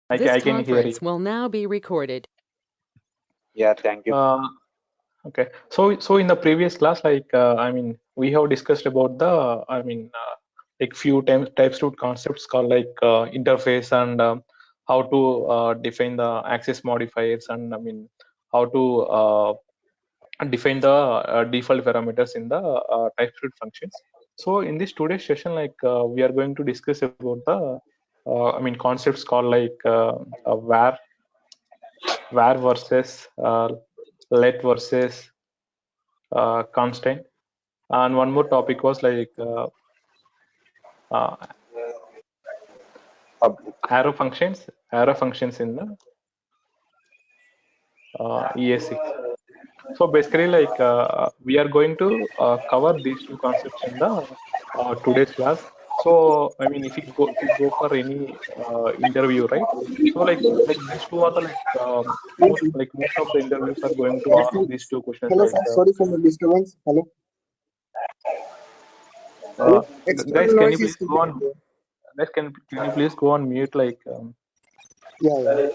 I can hear conference it. will now be recorded. Yeah, thank you. Okay. So in the previous class, we have discussed about the, like few TypeScript concepts called like interface and how to define the access modifiers, and how to define the default parameters in the TypeScript functions. So in this today's session, we are going to discuss about the concepts called like var versus let versus constant, and one more topic was like uh, Public. arrow functions in the ES6. So basically, we are going to cover these two concepts in the today's class. So if you go for any interview, right? So like these two are the most of the interviews are going to ask these two questions. Hello, sir. Sorry for the disturbance. Hello. Hello. Guys, External can you noise is please go coming. on? Guys, can you please go on mute? Yeah.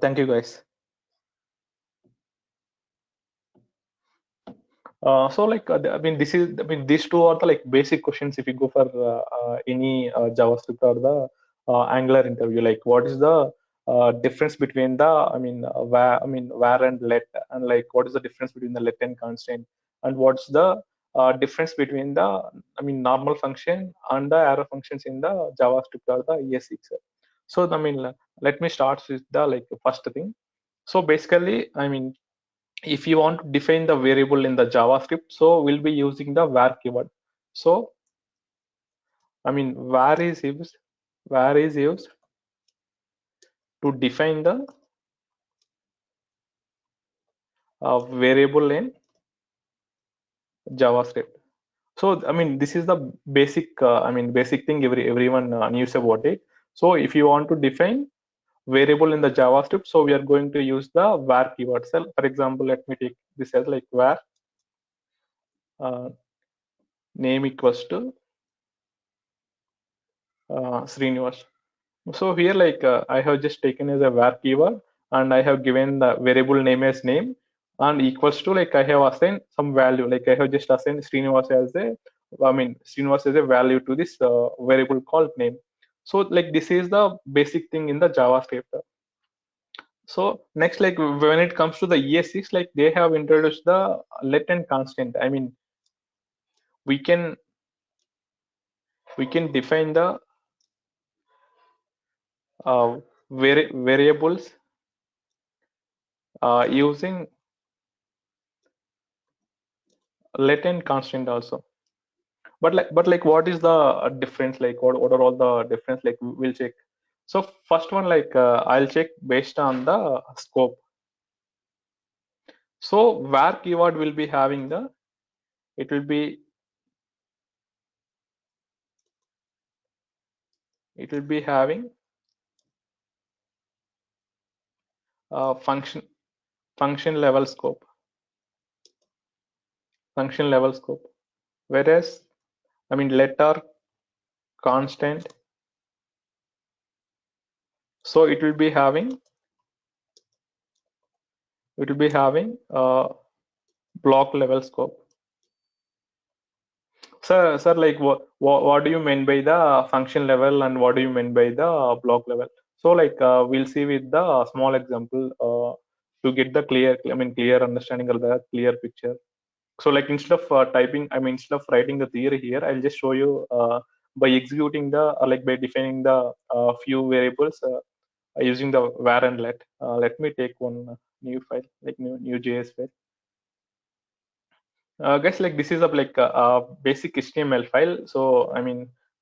Thank you, guys. These two are the like basic questions if you go for any JavaScript or the Angular interview. Like, what is the difference between the var and let, and like what is the difference between the let and constant, and what's the difference between the normal function and the arrow functions in the JavaScript or the ES6. So let me start with the like first thing. So basically, if you want to define the variable in the JavaScript, so we'll be using the var keyword. So var is used to define the variable in JavaScript. So this is the basic basic thing everyone knows about it. So if you want to define variable in the JavaScript, so we are going to use the var keyword. So for example, let me take this as like var name equals to Srinivas. So here, I have just taken as a var keyword, and I have given the variable name as name, and equals to, like, I have assigned some value. Like I have just assigned Srinivas as Srinivas as a value to this variable called name. So like this is the basic thing in the JavaScript. So next, like when it comes to the ES6, like they have introduced the let and constant. We can define the variables using let and constant also. But what is the difference? Like what are all the difference? Like we'll check. So first one, I'll check based on the scope. So var keyword will be having the, it will be having function level scope, whereas let or constant, so it will be having block level scope. Sir, like what do you mean by the function level, and what do you mean by the block level? So we'll see with the small example to get the clear understanding or the clear picture. So like instead of instead of writing the theory here, I'll just show you by executing the by defining the few variables using the var and let. Let me take one new file, like new JS file. Guys, like this is a basic HTML file. So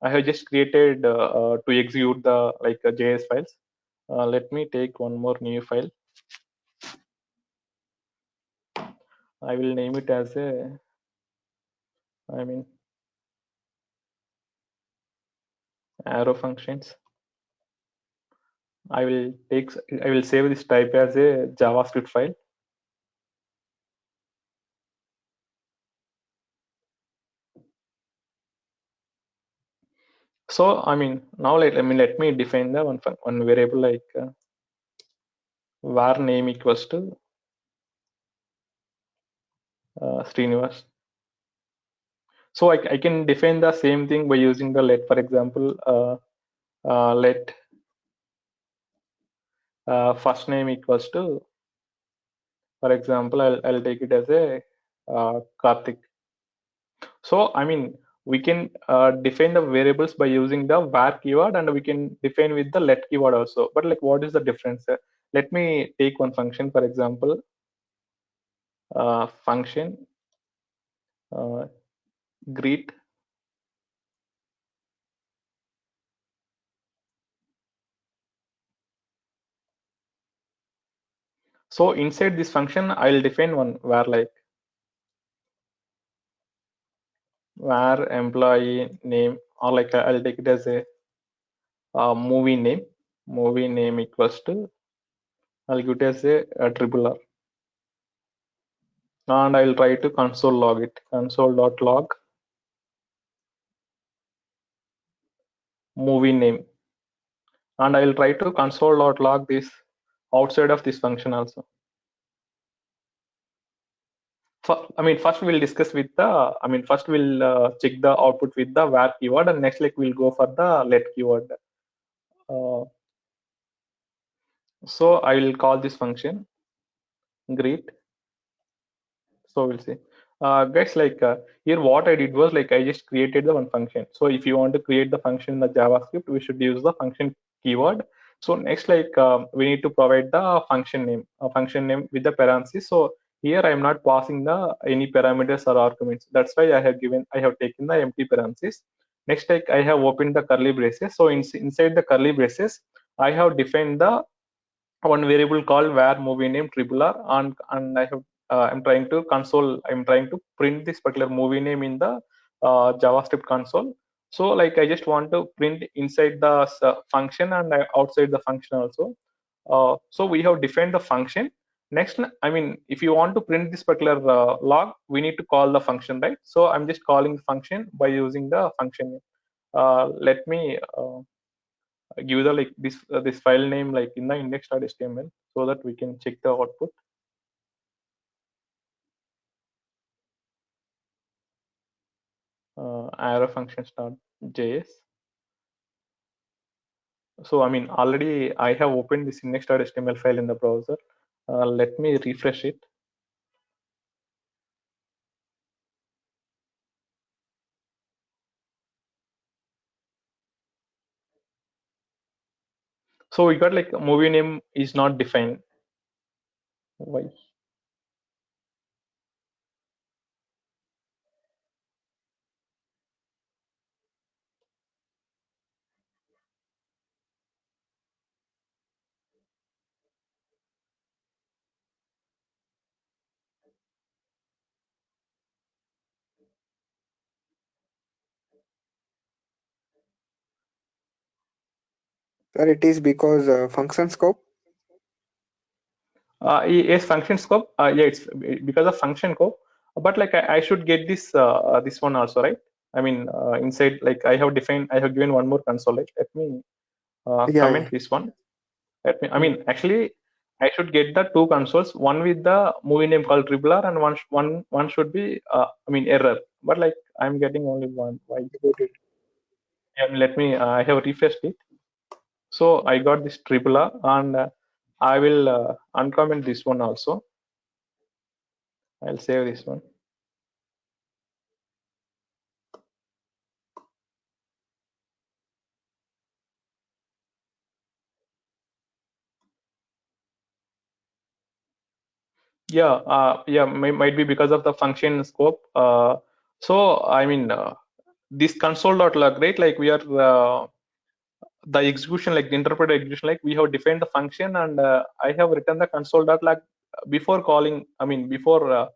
I have just created to execute the JS files. Let me take one more new file. I will name it as a arrow functions. I will save this type as a JavaScript file. So I mean now let me define the one variable like var name equals to Srinivas. So I can define the same thing by using the let. For example, let first name equals to, for example, I'll take it as a Karthik. So I mean we can define the variables by using the var keyword, and we can define with the let keyword also. But like, what is the difference? Let me take one function, for example, function uh, greet. So inside this function, I'll define one var employee name, or like I'll take it as a movie name. Movie name equals to, I'll give it as a triple R, and I'll try to console log it. Console.log movie name, and I'll try to console.log this outside of this function also. I mean, first we'll discuss with the, I mean, first we'll check the output with the var keyword, and next like we'll go for the let keyword. So I will call this function greet. So we'll see. Guys, like here what I did was like I just created the one function. So if you want to create the function in the JavaScript, we should use the function keyword. So next, like we need to provide the function name with the parentheses. So here I am not passing the any parameters or arguments. That's why I have taken the empty parentheses. Next, like I have opened the curly braces. So inside the curly braces, I have defined the one variable called var movie name triple R, and I'm trying to print this particular movie name in the JavaScript console. So like I just want to print inside the function and outside the function also. So we have defined the function. Next, I mean, if you want to print this particular log, we need to call the function, right? So I'm just calling the function by using the function. Let me give the like this file name like in the index.html so that we can check the output. Arrow functions.js. So I mean already I have opened this index.html file in the browser. Let me refresh it. So we got like movie name is not defined. Why? Sir, it is because function scope. Yes, function scope. Yeah, it's because of function scope. But like I should get this this one also, right? I mean, inside like I have given one more console. Right? Let me Yeah, comment yeah. this one. I mean, actually, I should get the two consoles. One with the movie name called triple R, and one should be I mean error. But like I'm getting only one. Why? I got it. Let me. I have refreshed it. So I got this triple R, and I will uncomment this one also. I'll save this one. Yeah, might be because of the function scope. So I mean, this console.log, right? Like we are the execution, like the interpreter execution, like we have defined the function, and I have written the console.log before calling. I mean, before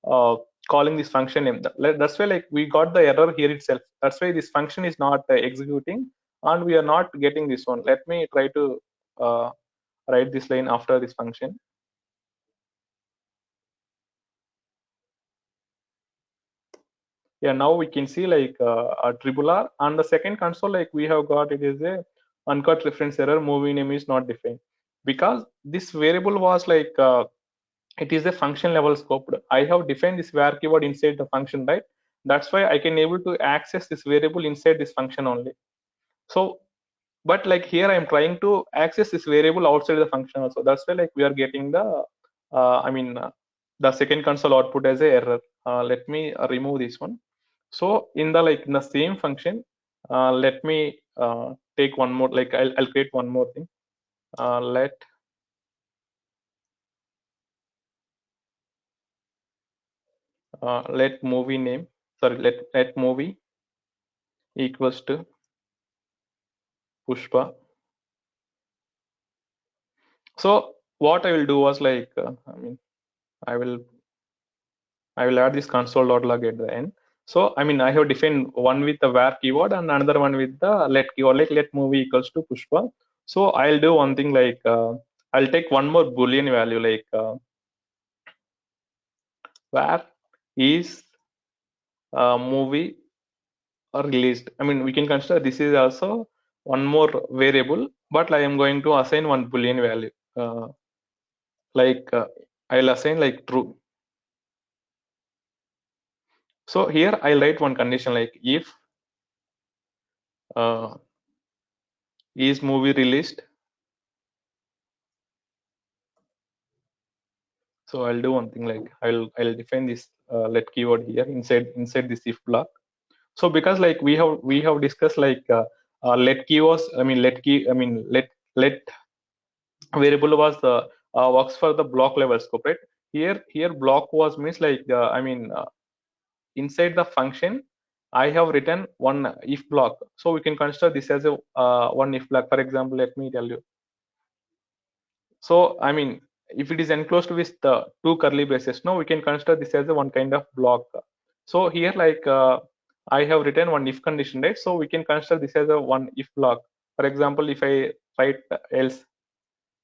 calling this function name. That's why like we got the error here itself. That's why this function is not executing, and we are not getting this one. Let me try to write this line after this function. Yeah, now we can see like a triple R, and the second console like we have got it is a uncut reference error, movie name is not defined, because this variable was like it is a function level scoped. I have defined this var keyword inside the function, right? That's why I can able to access this variable inside this function only. So but like here I'm trying to access this variable outside the function also. That's why like we are getting the the second console output as a error. Let me remove this one. So in the like in the same function, let me take one more, like I'll create one more thing. Let movie name, sorry, let movie equals to Pushpa. So what I will do was like I will add this console.log at the end. So I have defined one with the var keyword and another one with the let keyword, like let movie equals to Pushpa. So I'll do one thing like I'll take one more boolean value like var is movie released. We can consider this is also one more variable, but I am going to assign one boolean value. Like I'll assign like true. So here I'll write one condition like if uh, is movie released. So I'll do one thing like I'll define this let keyword here inside this if block. So because like we have discussed like let keywords, let variable was the works for the block level scope, right? Here block was means like inside the function I have written one if block, so we can consider this as a one if block. For example, let me tell you. So if it is enclosed with the two curly braces, no, we can consider this as a one kind of block. So here like I have written one if condition, right? So we can consider this as a one if block. For example, if I write else,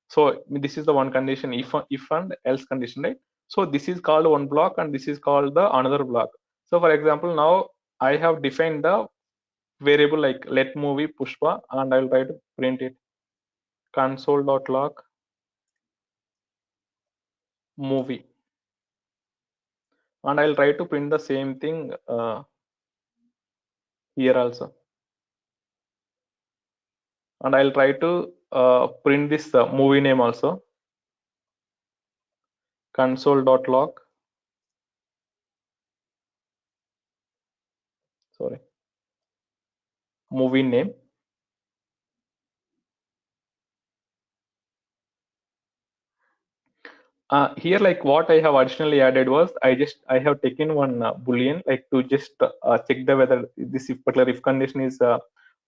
so this is the one condition, if and else condition, right? So this is called one block and this is called the another block. So for example, now I have defined the variable like let movie Pushpa, and I'll try to print it console.log movie, and I'll try to print the same thing here also, and I'll try to print this movie name also, console.log, sorry, movie name. Here like what I have additionally added was I have taken one boolean like to just check the whether this if particular if condition is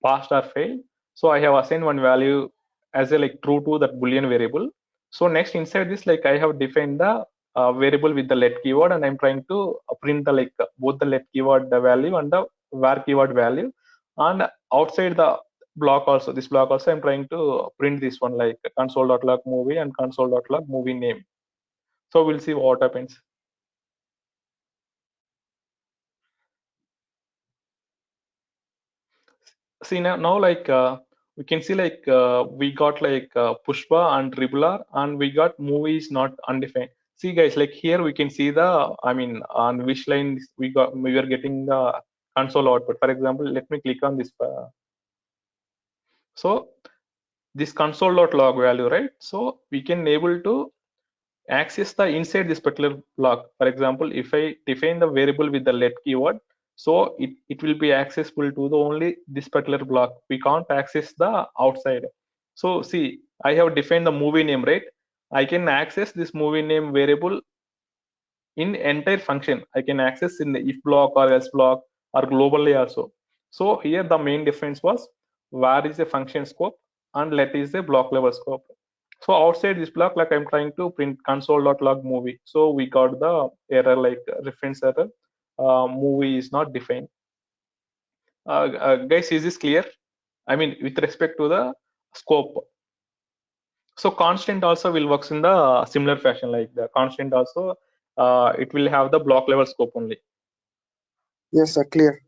passed or failed. So I have assigned one value as a like true to that boolean variable. So next inside this like I have defined the variable with the let keyword, and I'm trying to print the like both the let keyword the value and the var keyword value, and outside the block also, this block also I'm trying to print this one like console.log movie and console.log movie name. So we'll see what happens. See now like we can see like we got like Pushpa and Tribular, and we got movies not undefined. See guys, like here we can see the on which line we were getting the console output. For example, let me click on this. So this console.log value, right? So we can able to access the inside this particular block. For example, if I define the variable with the let keyword, so it will be accessible to the only this particular block. We can't access the outside. So see, I have defined the movie name, right? I can access this movie name variable in entire function. I can access in the if block or else block or globally also. So here the main difference was var is a function scope and let is a block level scope. So outside this block, like I'm trying to print console.log movie. So we got the error like reference error. Movie is not defined. Guys, is this clear? With respect to the scope. So constant also will works in the similar fashion, like the constant also it will have the block level scope only. Yes, sir. Clear.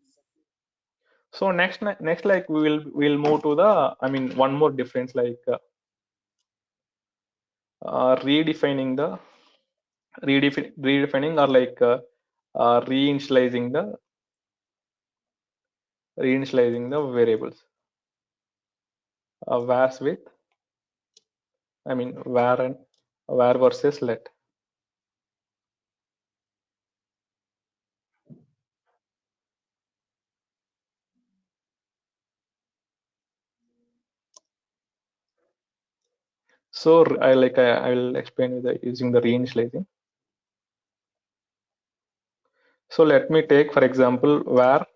So next like we'll move to the one more difference, like redefining the redefining or like reinitializing the variables, vars with var versus let. So I will explain you using the reinitializing. So let me take for example var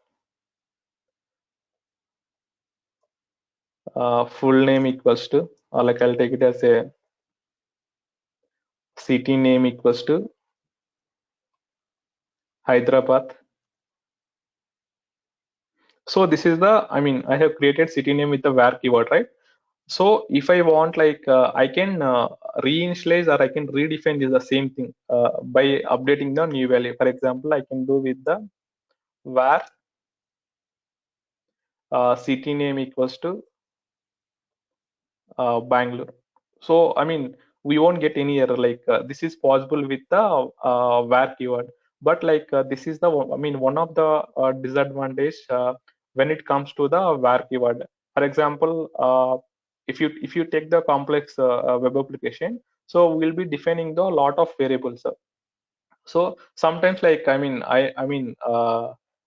full name equals to, or like I'll take it as a city name equals to Hyderabad. So this is the, I have created city name with the var keyword, right? So if I want, like I can reinitialize or I can redefine this the same thing by updating the new value. For example, I can do with the var city name equals to Bangalore. So we won't get any error. Like this is possible with the var keyword, but like this is the one of the disadvantage when it comes to the var keyword. For example, if you take the complex web application, so we'll be defining the lot of variables. So sometimes, like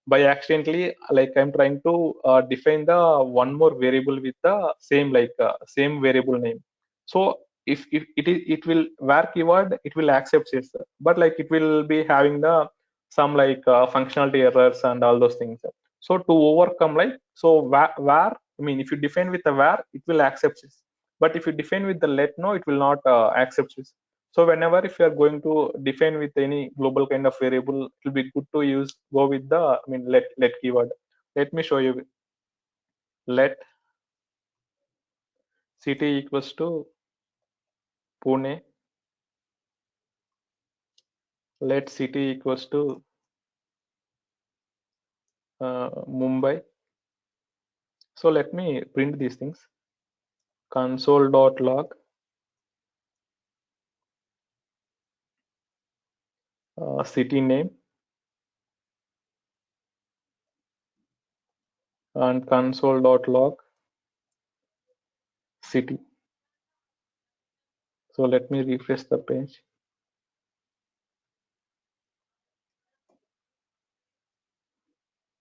by accidentally, like I'm trying to define the one more variable with the same, like same variable name. So if it will var keyword, it will accept it, but like it will be having the some like functionality errors and all those things. So to overcome, like, so var, if you define with the var, it will accept it, but if you define with the let, no, it will not accept it. So whenever if you are going to define with any global kind of variable, it will be good to go with the let keyword. Let me show you. Let city equals to Pune. Let city equals to Mumbai. So let me print these things. Console.log city name and console.log city. So let me refresh the page.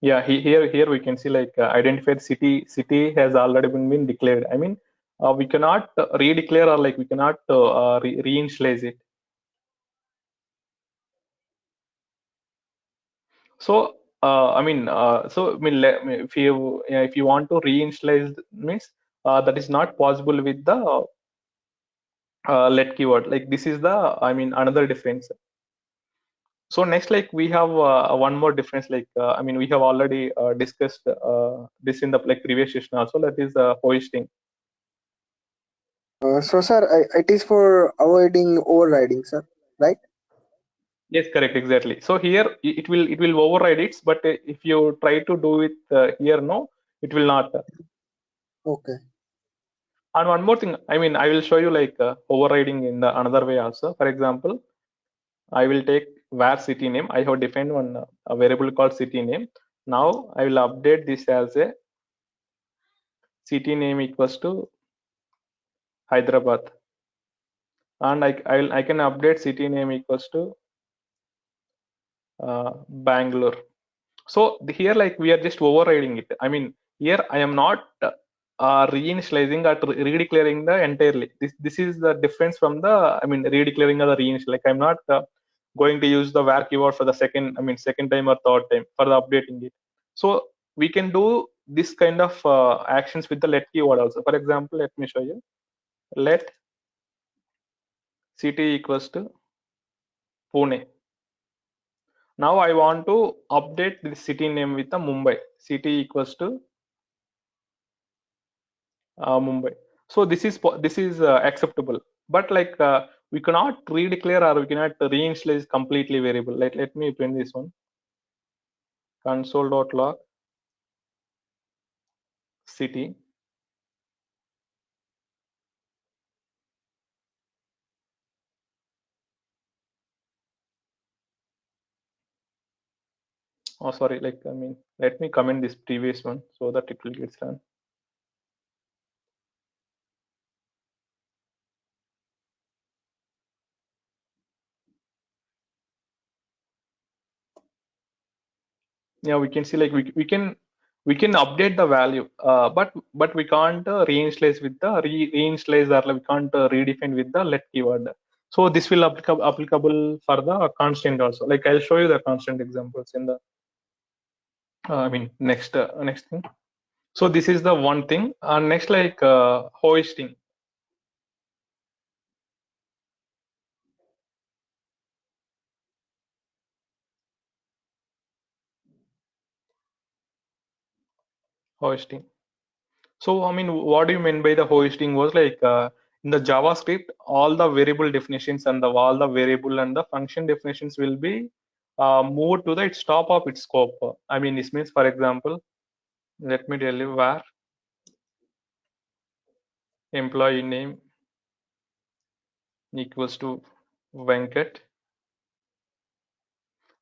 Yeah, here we can see, like identified city has already been declared. We cannot redeclare, or like we cannot reinitialize it. So if you want to reinitialize, means that is not possible with the let keyword. Like this is the another difference. So next, like we have one more difference. Like we have already discussed this in the like previous session also. That is hoisting. So, sir, it is for avoiding overriding, sir, right? Yes, correct, exactly. So here it will override it, but if you try to do it here, no, it will not. Okay. And one more thing, I will show you like overriding in the another way also. For example, I will take var city name. I have defined one a variable called city name. Now I will update this as a city name equals to Hyderabad, and I can update city name equals to Bangalore. So here, like we are just overriding it. Here I am not reinitializing or redeclaring the entirely. This is the difference from the redeclaring or the reinitial. Like I'm not going to use the var keyword for the second time or third time for the updating it. So we can do this kind of actions with the let keyword also. For example, let me show you. Let city equals to Pune. Now I want to update the city name with the Mumbai. City equals to Mumbai. So this is acceptable, but like we cannot redeclare or we cannot reinitialize completely variable. Let me print this one. console.log city. Oh, sorry, like, I mean, let me comment this previous one so that it will get run. Yeah, we can see like we can update the value, but we can't reinitialize with the reinitialize, or like we can't redefine with the let keyword. So this will applicable for the constant also. Like I'll show you the constant examples in the I mean next thing. So this is the one thing. Next, like hoisting. Hoisting. So I mean, what do you mean by the hoisting? Was like in the JavaScript, all the variable definitions and all the variable and the function definitions will be moved to the its top of its scope. I mean, this means, for example, let me tell you where employee name equals to Venkat.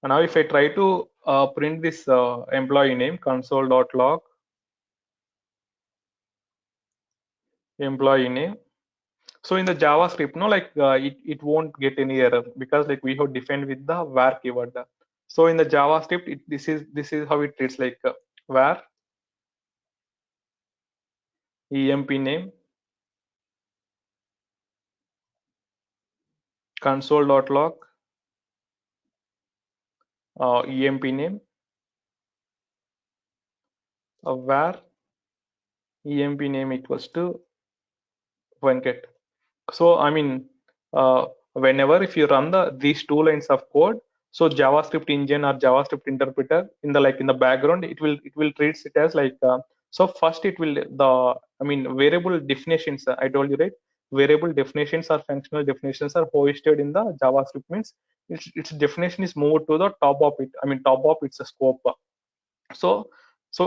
And now if I try to print this employee name, console.log employee name. So in the JavaScript, no, like it won't get any error because like we have defined with the var keyword. So in the JavaScript, this is how it treats, like var emp name console.log emp name var emp name equals to Venkat. So I mean, whenever if you run these two lines of code, so JavaScript engine or JavaScript interpreter in the like in the background, it will treats it as like so first it will the I mean variable definitions, I told you, right? Variable definitions or functional definitions are hoisted in the JavaScript, means its definition is moved to the top of it. I mean top of its scope. So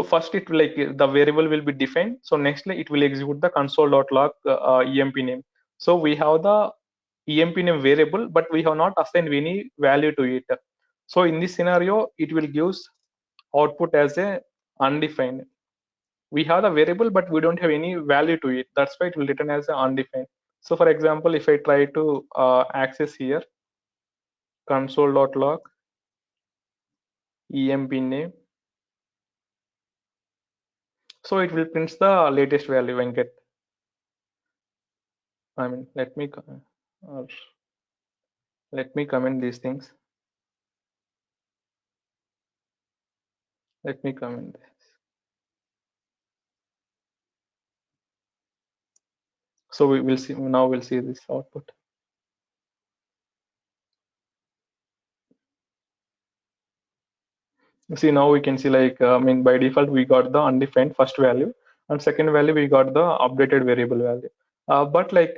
first it will like the variable will be defined. So next like, it will execute the console.log emp name. So we have the emp name variable, but we have not assigned any value to it. So in this scenario, it will gives output as a undefined. We have the variable, but we don't have any value to it. That's why it will return as a undefined. So for example, if I try to access here console.log emp name, so it will print the latest value and get. I mean, or let me comment these things. Let me comment this. So we will see now. We'll see this output. See now we can see like I mean by default we got the undefined first value, and second value we got the updated variable value. But like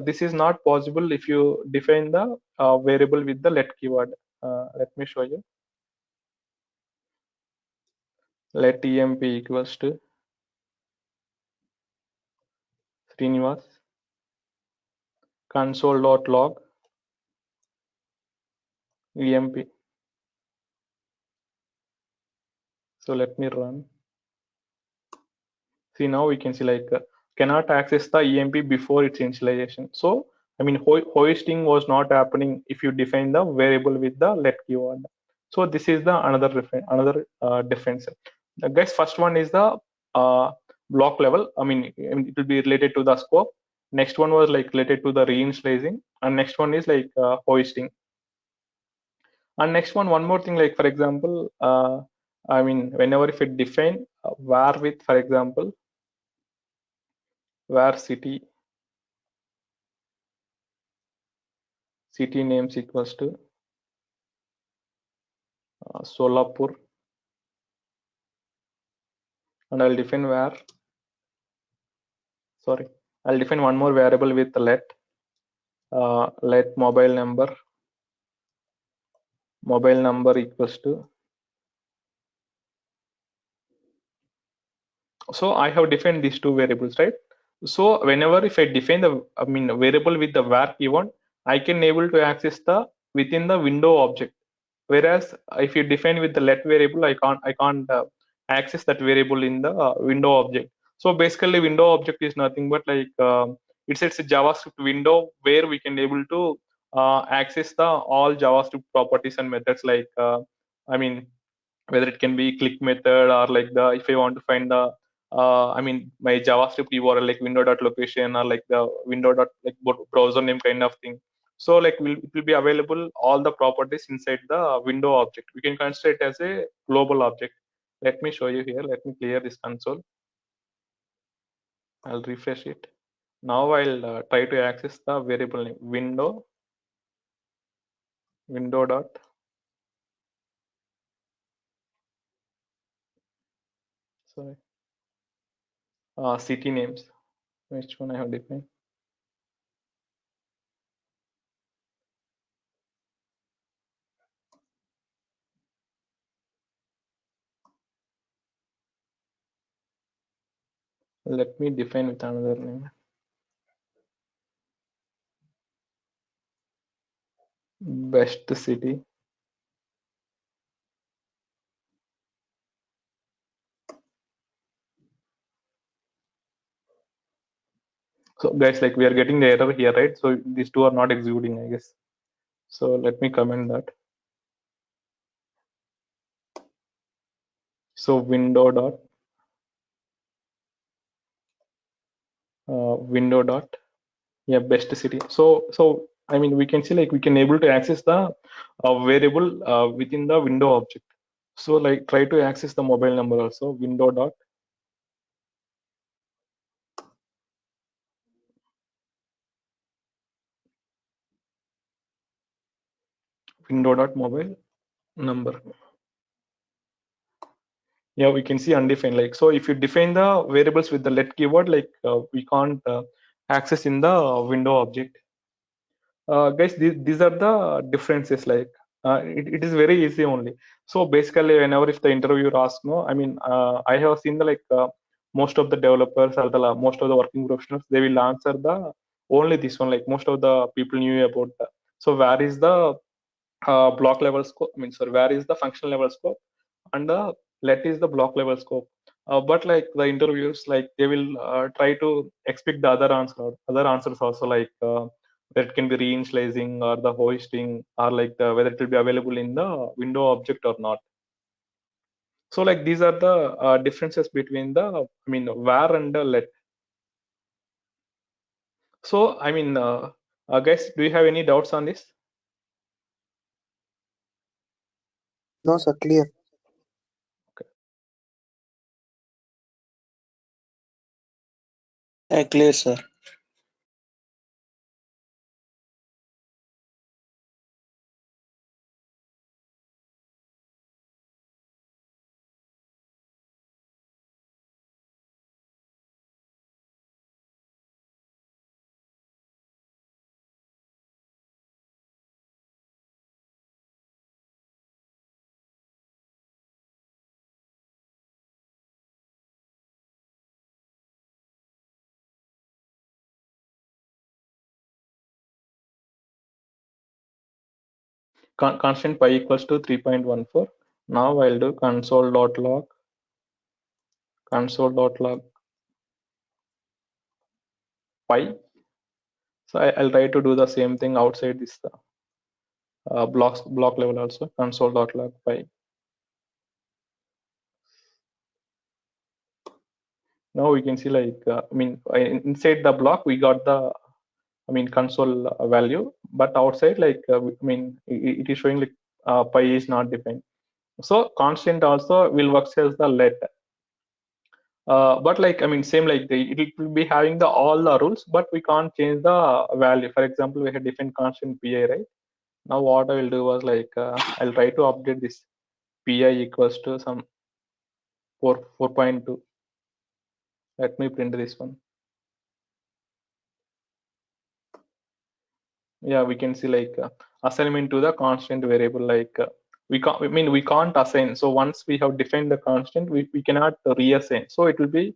this is not possible if you define the variable with the let keyword. Let me show you. Let emp equals to Srinivas console.log emp. So let me run. See now we can see like cannot access the emp before its initialization. So I mean hoisting was not happening if you define the variable with the let keyword. So this is the another difference. Guys, first one is the block level. I mean it will be related to the scope. Next one was like related to the reinitializing, and next one is like hoisting. And next one more thing, like for example, I mean whenever if it define var with, for example, var city names equals to Solapur, and I'll define var, sorry, I'll define one more variable with let mobile number equals to So I have defined these two variables, right? So whenever if I define the variable with the var keyword, I can able to access the within the window object. Whereas if you define with the let variable, I can't access that variable in the window object. So basically, window object is nothing but like it's a JavaScript window where we can able to access the all JavaScript properties and methods like I mean whether it can be click method or like the if I want to find the my JavaScript URL like window.location or like the window dot like browser name kind of thing. So like it will be available all the properties inside the window object. We can consider it as a global object. Let me show you here. Let me clear this console. I'll refresh it. Now I'll try to access the variable name window dot sorry city names. Which one I have defined? Let me define with another name. Best city. So guys, like we are getting the error here, right? So these two are not executing, I guess. So let me comment that. So window dot yeah best city. So we can see like we can able to access the variable within the window object. So like try to access the mobile number also window dot mobile number. Yeah, we can see undefined. Like so, if you define the variables with the let keyword, like we can't access in the window object. Guys, these are the differences. Like it is very easy only. So basically, whenever if the interviewer asks, no, I have seen the like most of the developers or the most of the working professionals, they will answer the only this one. Like most of the people knew about the. So where is the block level scope? Sorry, where is the functional level scope? And let is the block level scope. But like the interviews, like they will try to expect the other answers also, like whether it can be reinitializing or the hosting or like the whether it will be available in the window object or not. So like these are the differences between the var and the let. So guys, do you have any doubts on this? No, sir, clear. Clear, sir. Constant pi equals to 3.14. Now I'll do console.log pi. So I'll try to do the same thing outside this block level also, console.log pi. Now we can see like inside the block we got the console value, but outside like it is showing like pi is not defined. So constant also will work as the let. But like same like it will be having the all the rules, but we can't change the value. For example, we have different constant pi, right? Now what I will do was like I'll try to update this pi equals to some 4.2. Let me print this one. Yeah, we can see like assignment to the constant variable, like we can't assign. So once we have defined the constant, we cannot reassign. So it will be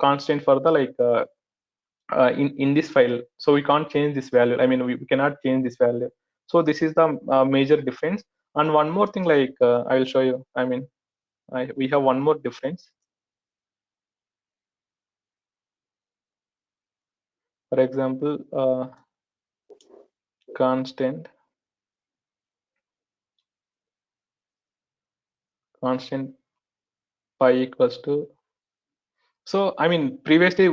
constant for the like in this file. So we can't change this value. I mean, we cannot change this value. So this is the major difference. And one more thing, like I will show you. I mean, we have one more difference. For example, constant pi equals to. So I mean, previously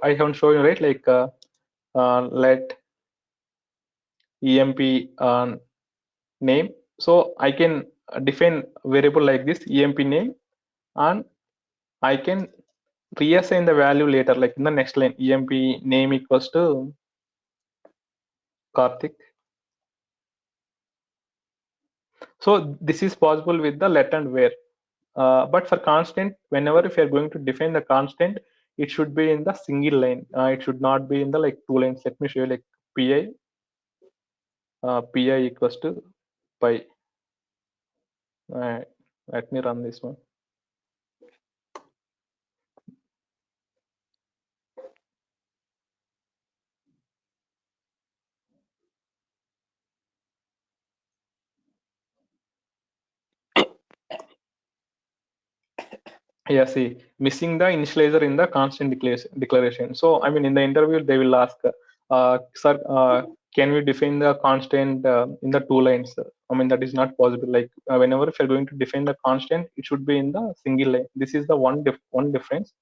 I haven't shown you, right, like let emp name. So I can define variable like this emp name, and I can reassign the value later, like in the next line, emp name equals to Karthik. So this is possible with the let and where. But for constant, whenever if you're going to define the constant, it should be in the single line. It should not be in the like two lines. Let me show you, like pi equals to pi. Let me run this one. Yeah, see, missing the initializer in the constant declaration. So, I mean, in the interview, they will ask, sir, can we define the constant in the two lines? I mean, that is not possible. Like, whenever if you're going to define the constant, it should be in the single line. This is the one difference.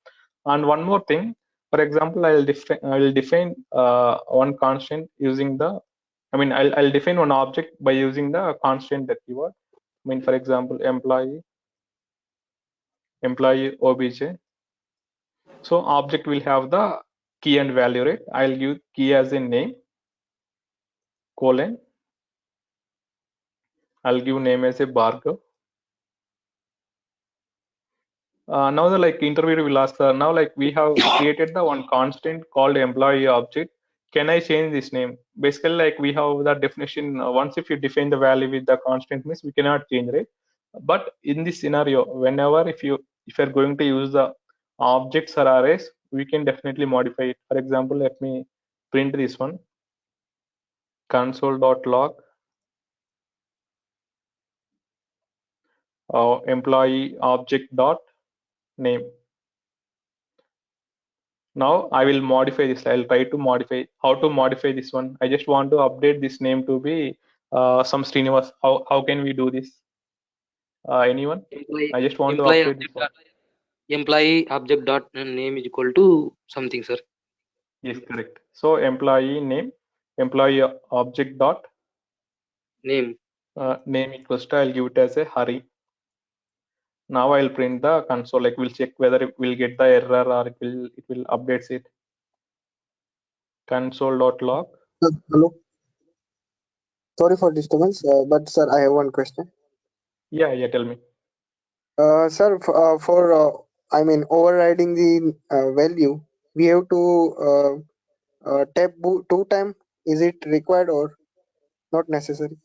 And one more thing, for example, I will define one constant using the, I mean, I'll define one object by using the constant that keyword. I mean, for example, employee obj. So object will have the key and value, right? I'll give key as a name, colon. I'll give name as a Bhargav. Now the like interviewer will ask, now like we have created the one constant called employee object. Can I change this name? Basically, like we have the definition. Once if you define the value with the constant means we cannot change, right? But in this scenario, whenever if you're going to use the objects or arrays, we can definitely modify it. For example, let me print this one, console.log employee object dot name. Now I will modify this. I'll try to modify. How to modify this one? I just want to update this name to be some Srinivas. How can we do this? Anyone? Employee I just want to employee update this object one. dot employee object dot name is equal to something, sir. Yes, correct. So employee name, employee object dot Name. name equals to, I'll give it as a Hari. Now I'll print the console. Like we'll check whether it will get the error or it will updates it. Console.log. Hello. Sorry for disturbance, but sir, I have one question. Yeah, tell me. Sir, I mean, overriding the value, we have to tap two time. Is it required or not necessary?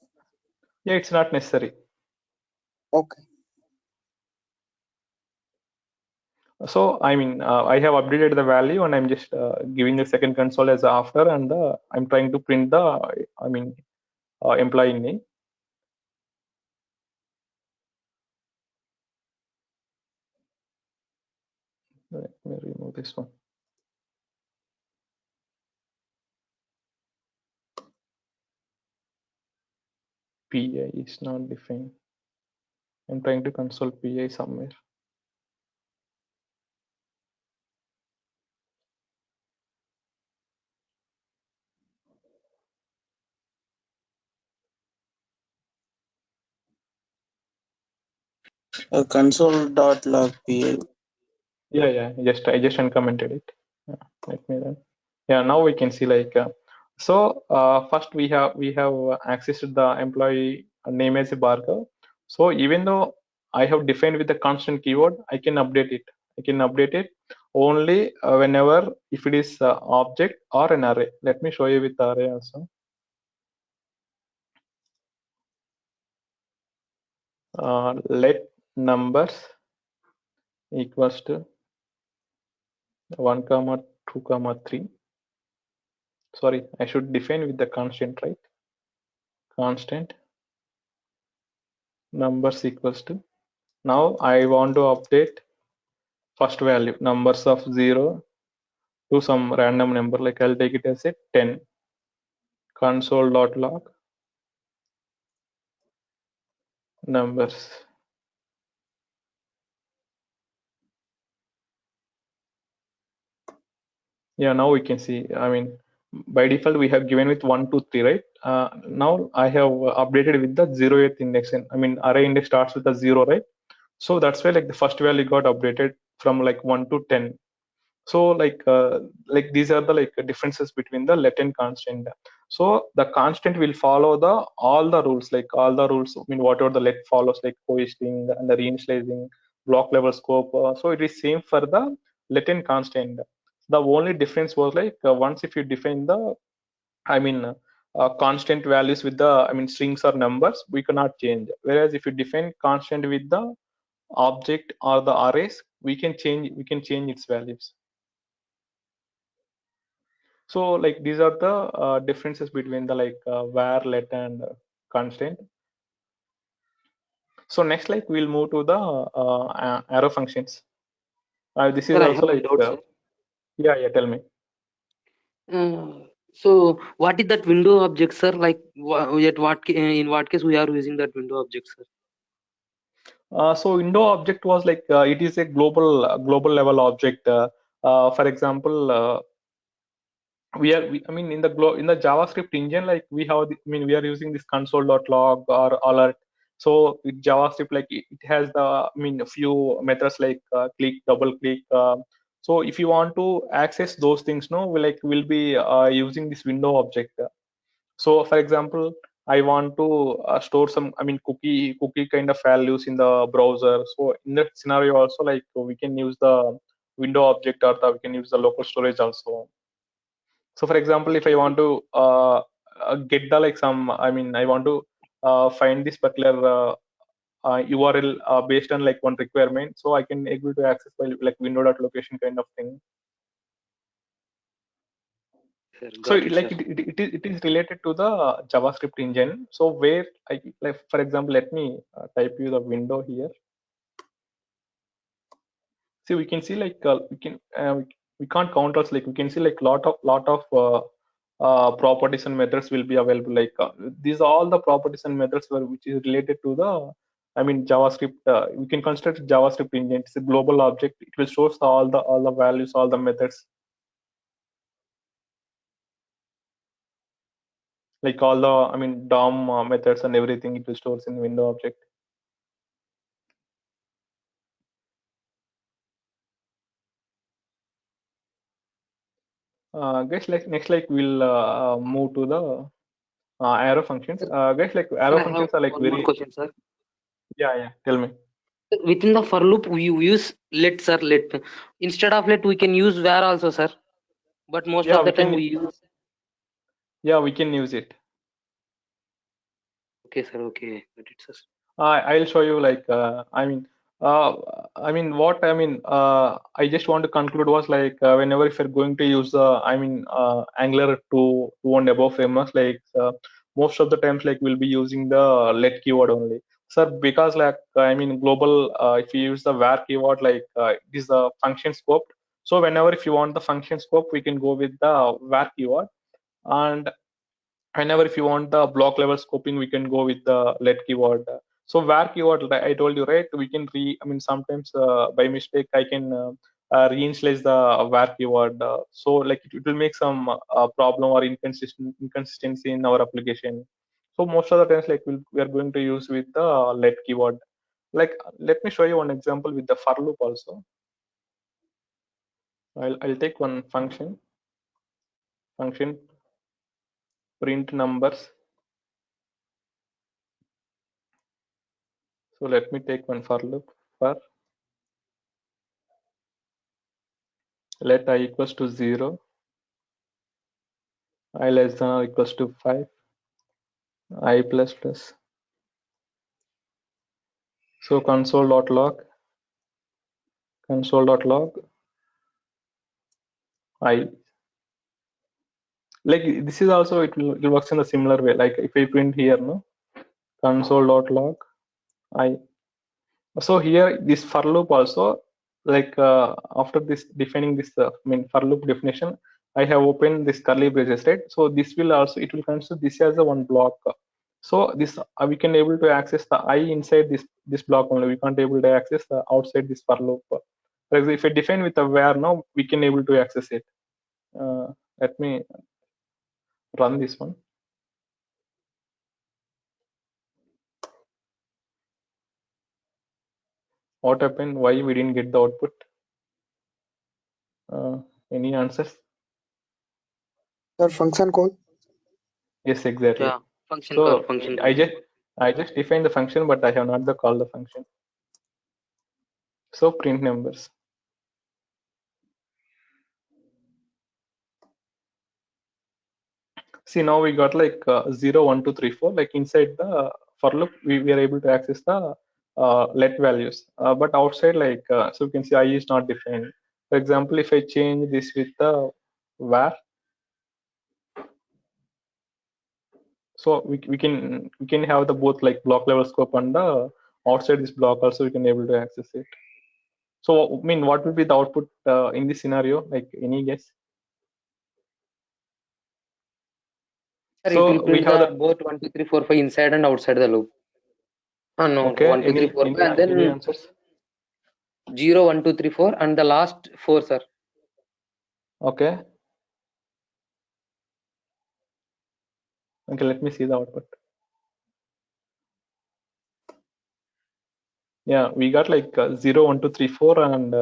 Yeah, it's not necessary. Okay. So I mean, I have updated the value, and I'm just giving the second console as after, and I'm trying to print the, I mean, employee name. Let me remove this one. PI is not defined. I'm trying to console PI somewhere. Console.log PL. Yeah. I just uncommented it. Let me run. Yeah, now we can see like so first we have accessed the employee name as a Bhargav. So even though I have defined with the constant keyword, I can update it. I can update it only whenever if it is object or an array. Let me show you with array also. let numbers equals to 1 comma 2 comma 3. Sorry, I should define with the constant, right? Constant numbers equals to, now I want to update first value numbers of 0 to some random number, like I'll take it as a 10. Console.log numbers. Yeah, now we can see, I mean, by default we have given with 1 2 3, right? Now I have updated with the 0th index, and I mean array index starts with a 0, right? So that's why like the first value got updated from like 1 to 10. So like these are the like differences between the let and constant. So the constant will follow the all the rules, like all the rules, I mean whatever the let follows, like coasting and the reinitializing, block level scope. So it is same for the let and constant. The only difference was like once if you define the, I mean constant values with the, I mean strings or numbers, we cannot change. Whereas if you define constant with the object or the arrays, we can change its values. So like these are the differences between the like var, let, and constant. So next, like we'll move to the arrow functions. This is Sir, I also have one like doubt, sir. yeah, tell me. So what is that window object, sir? Like in what case we are using that window object, sir? So window object was like it is a global level object. For example, I mean in the JavaScript engine, like we have I mean we are using this console.log or alert. So with JavaScript, like it has the, I mean a few methods like click, double click. So if you want to access those things, no, we'll be using this window object. So for example, I want to store some, I mean cookie kind of values in the browser. So in that scenario also, like we can use the window object, or we can use the local storage also. So for example, if I want to get the like some, I mean I want to find this particular URL based on like one requirement, so I can able to access by like window.location kind of thing. Sir, So got it, sir. it is related to the JavaScript engine. So where I, like for example, let me type you the window here. See, we can see like we can't count us, like we can see like lot of properties and methods will be available. Like these are all the properties and methods which is related to the, I mean JavaScript. We can construct JavaScript engine. It's a global object. It will source all the values, all the methods, like all the, I mean DOM methods and everything. It will stores in window object. Guys, like next, like we'll move to the arrow functions. Sir, Guys, like sir, arrow I have functions are like one more very, question, sir. yeah. Tell me. Within the for loop, we use let, sir. Let instead of let, we can use var also, sir. But most Yeah, of the time we use. we can use it. Okay, sir. Okay, got it, sir. I'll show you like uh, what I mean I just want to conclude was like whenever if you're going to use Angular 2 and above frameworks, like most of the times like we'll be using the let keyword only, sir, because like I mean global if you use the var keyword, like it is the function scope. So whenever if you want the function scope, we can go with the var keyword. And whenever if you want the block level scoping, we can go with the let keyword. So var keyword, like I told you, right, we can I mean sometimes by mistake I can reinitialize the var keyword, so like it will make some problem or inconsistency in our application. So most of the times like we are going to use with the let keyword. Like let me show you one example with the for loop also. I'll take one function print numbers. So let me take one for loop for let I equals to 0, I less than or equals to 5, I plus plus. So console.log I, like this is also it will works in a similar way. Like if I print here, no, console.log I. So here this for loop also, like after this defining this for loop definition, I have opened this curly braces, right? So this will also, it will consider this as a one block. So this we can able to access the I inside this block only. We can't able to access the outside this for loop. For example, if I define with a where, now we can able to access it. Let me run this one. What happened? Why we didn't get the output? Any answers? Sir, function call. Yes, exactly. Yeah, function call, So function I call. just defined the function, but I have not the call the function. So print numbers. See, now we got like 0, 1, 2, 3, 4. Like inside the for loop, we are able to access the let values. But outside, like so you can see I is not defined. For example, if I change this with the var, so we can have the both like block level scope and the outside this block also we can able to access it. So I mean, what will be the output in this scenario? Like any guess? Sir, it will So we print have the the, both 1, 2, 3, 4, 5 inside and outside the loop. No, okay. 1, 2, 3, 4, 5, and then Any answers? 0, 1, 2, 3, 4, and the last 4, sir. Okay. Okay, let me see the output. Yeah, we got like 0, 1, 2, 3, 4, and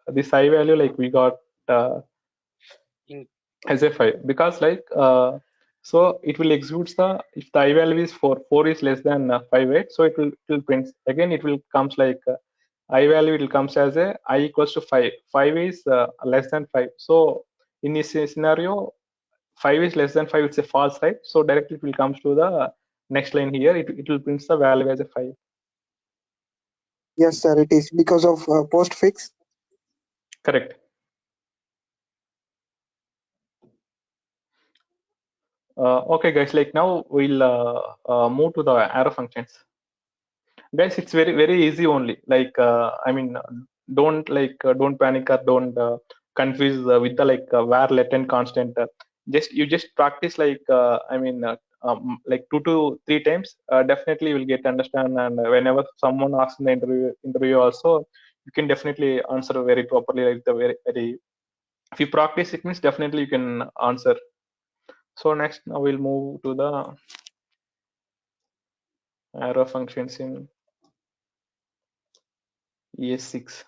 this I value like we got uh, as a 5 because like so it will execute the, if the I value is 4 is less than 5, 8, so it will print again. It will comes like I value, it will comes as a I equals to 5. 5 is less than 5. So in this scenario, 5 is less than 5. It's a false, right? So directly it will comes to the next line here. It will print the value as a 5. Yes, sir, it is because of postfix. Correct. Okay, guys. Like now we'll move to the arrow functions. Guys, it's very easy only. Like I mean, don't panic or don't confuse with the like var, let, and constant. Just you just practice like like 2 to 3 times. Definitely you will get understand. And whenever someone asks in the interview also, you can definitely answer very properly. Like the very if you practice, it means definitely you can answer. So next, now we'll move to the arrow functions in ES6.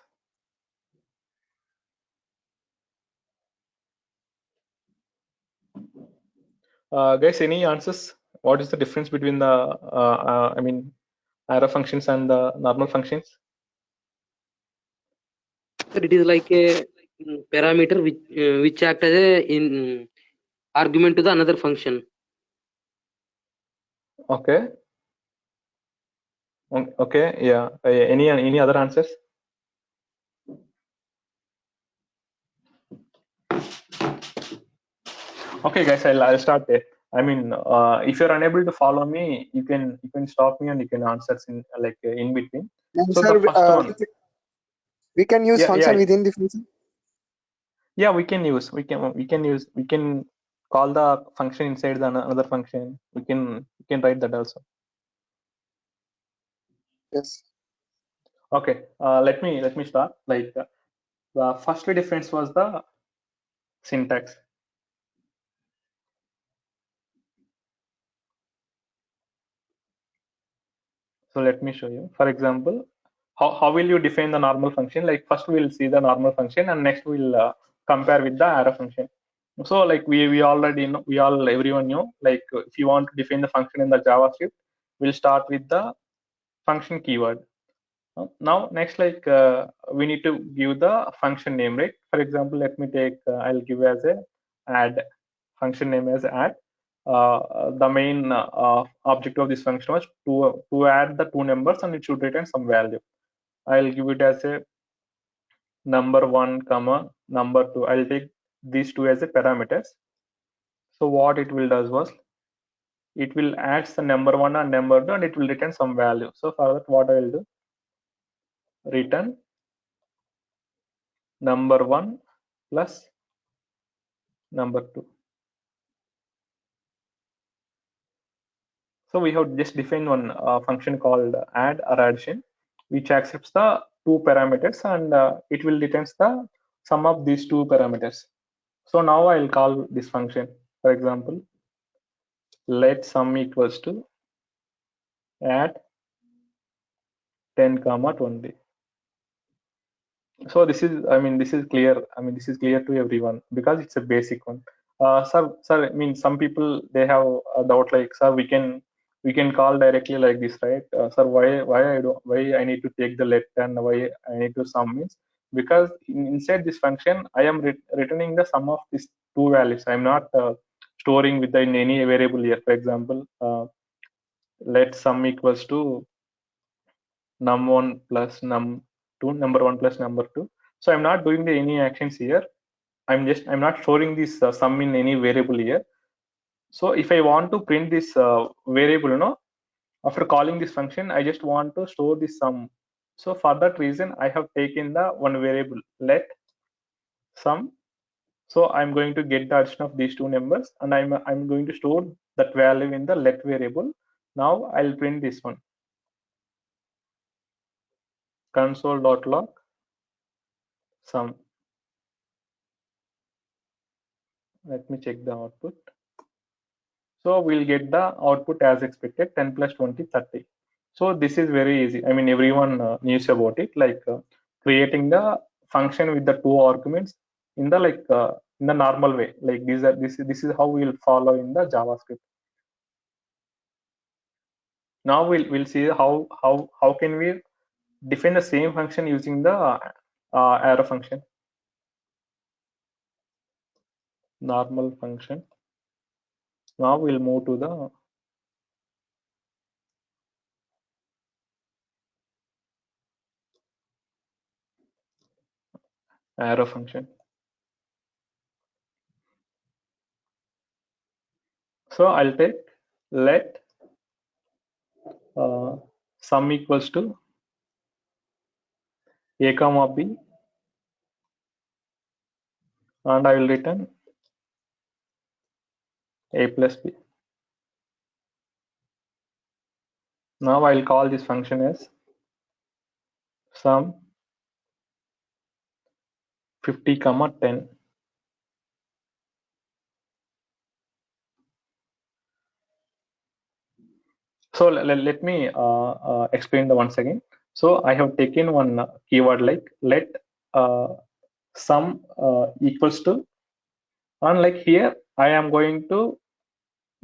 Guys, any answers? What is the difference between the arrow functions and the normal functions? Sir, it is like a parameter which act as a argument to the another function. Okay. Okay. Yeah. Any other answers? Okay, guys. I'll start there. I mean, if you're unable to follow me, you can stop me and you can answer in like in between. And So the sir, first one. we can use function Yeah. within the function. Yeah, we can call the function inside the another function. We can write that also. Yes. Okay, let me start. Like the first difference was the syntax. So let me show you. For example, how will you define the normal function? Like first we'll see the normal function, and next we'll compare with the arrow function. So like we already know, everyone know, like if you want to define the function in the JavaScript, we'll start with the function keyword. Now next, like we need to give the function name, right? For example, let me take I'll give as a add, function name as add. the main objective of this function was to add the two numbers, and it should return some value. I'll give it as a number 1 comma number 2. I'll take these two as a parameters. So what it will does was it will add the number 1 and number 2, and it will return some value. So for that, what I will do, return number 1 plus number 2. So we have just defined one function called add or addition, which accepts the two parameters, and it will return the sum of these two parameters. So now I'll call this function. For example, let sum equals to add 10 comma 20. So this is, this is clear. This is clear to everyone because it's a basic one. Sir, some people, they have a doubt like, sir, we can call directly like this, right? Sir, why I need to take the let and why I need to sum means, because inside this function I am returning the sum of these two values. I'm not storing within any variable here. For example, let sum equals to num1 plus num2, number 1 plus number 2. So I'm not doing any actions here. I'm not storing this sum in any variable here. So if I want to print this variable, after calling this function, I just want to store this sum. So for that reason, I have taken the one variable let sum. So I'm going to get the addition of these two numbers, and I'm going to store that value in the let variable. Now I'll print this one, console.log sum. Let me check the output. So we'll get the output as expected, 10 plus 20, 30. So this is very easy. Everyone knows about it, like creating the function with the two arguments in the in the normal way. Like this is how we'll follow in the JavaScript. Now we'll see how can we define the same function using the arrow function. Normal function. Now we'll move to the arrow function. So I'll take let sum equals to a comma b, and I will return a plus b. Now I'll call this function as sum 50 comma 10. So let me explain the once again. So I have taken one keyword like let sum equals to, and like here I am going to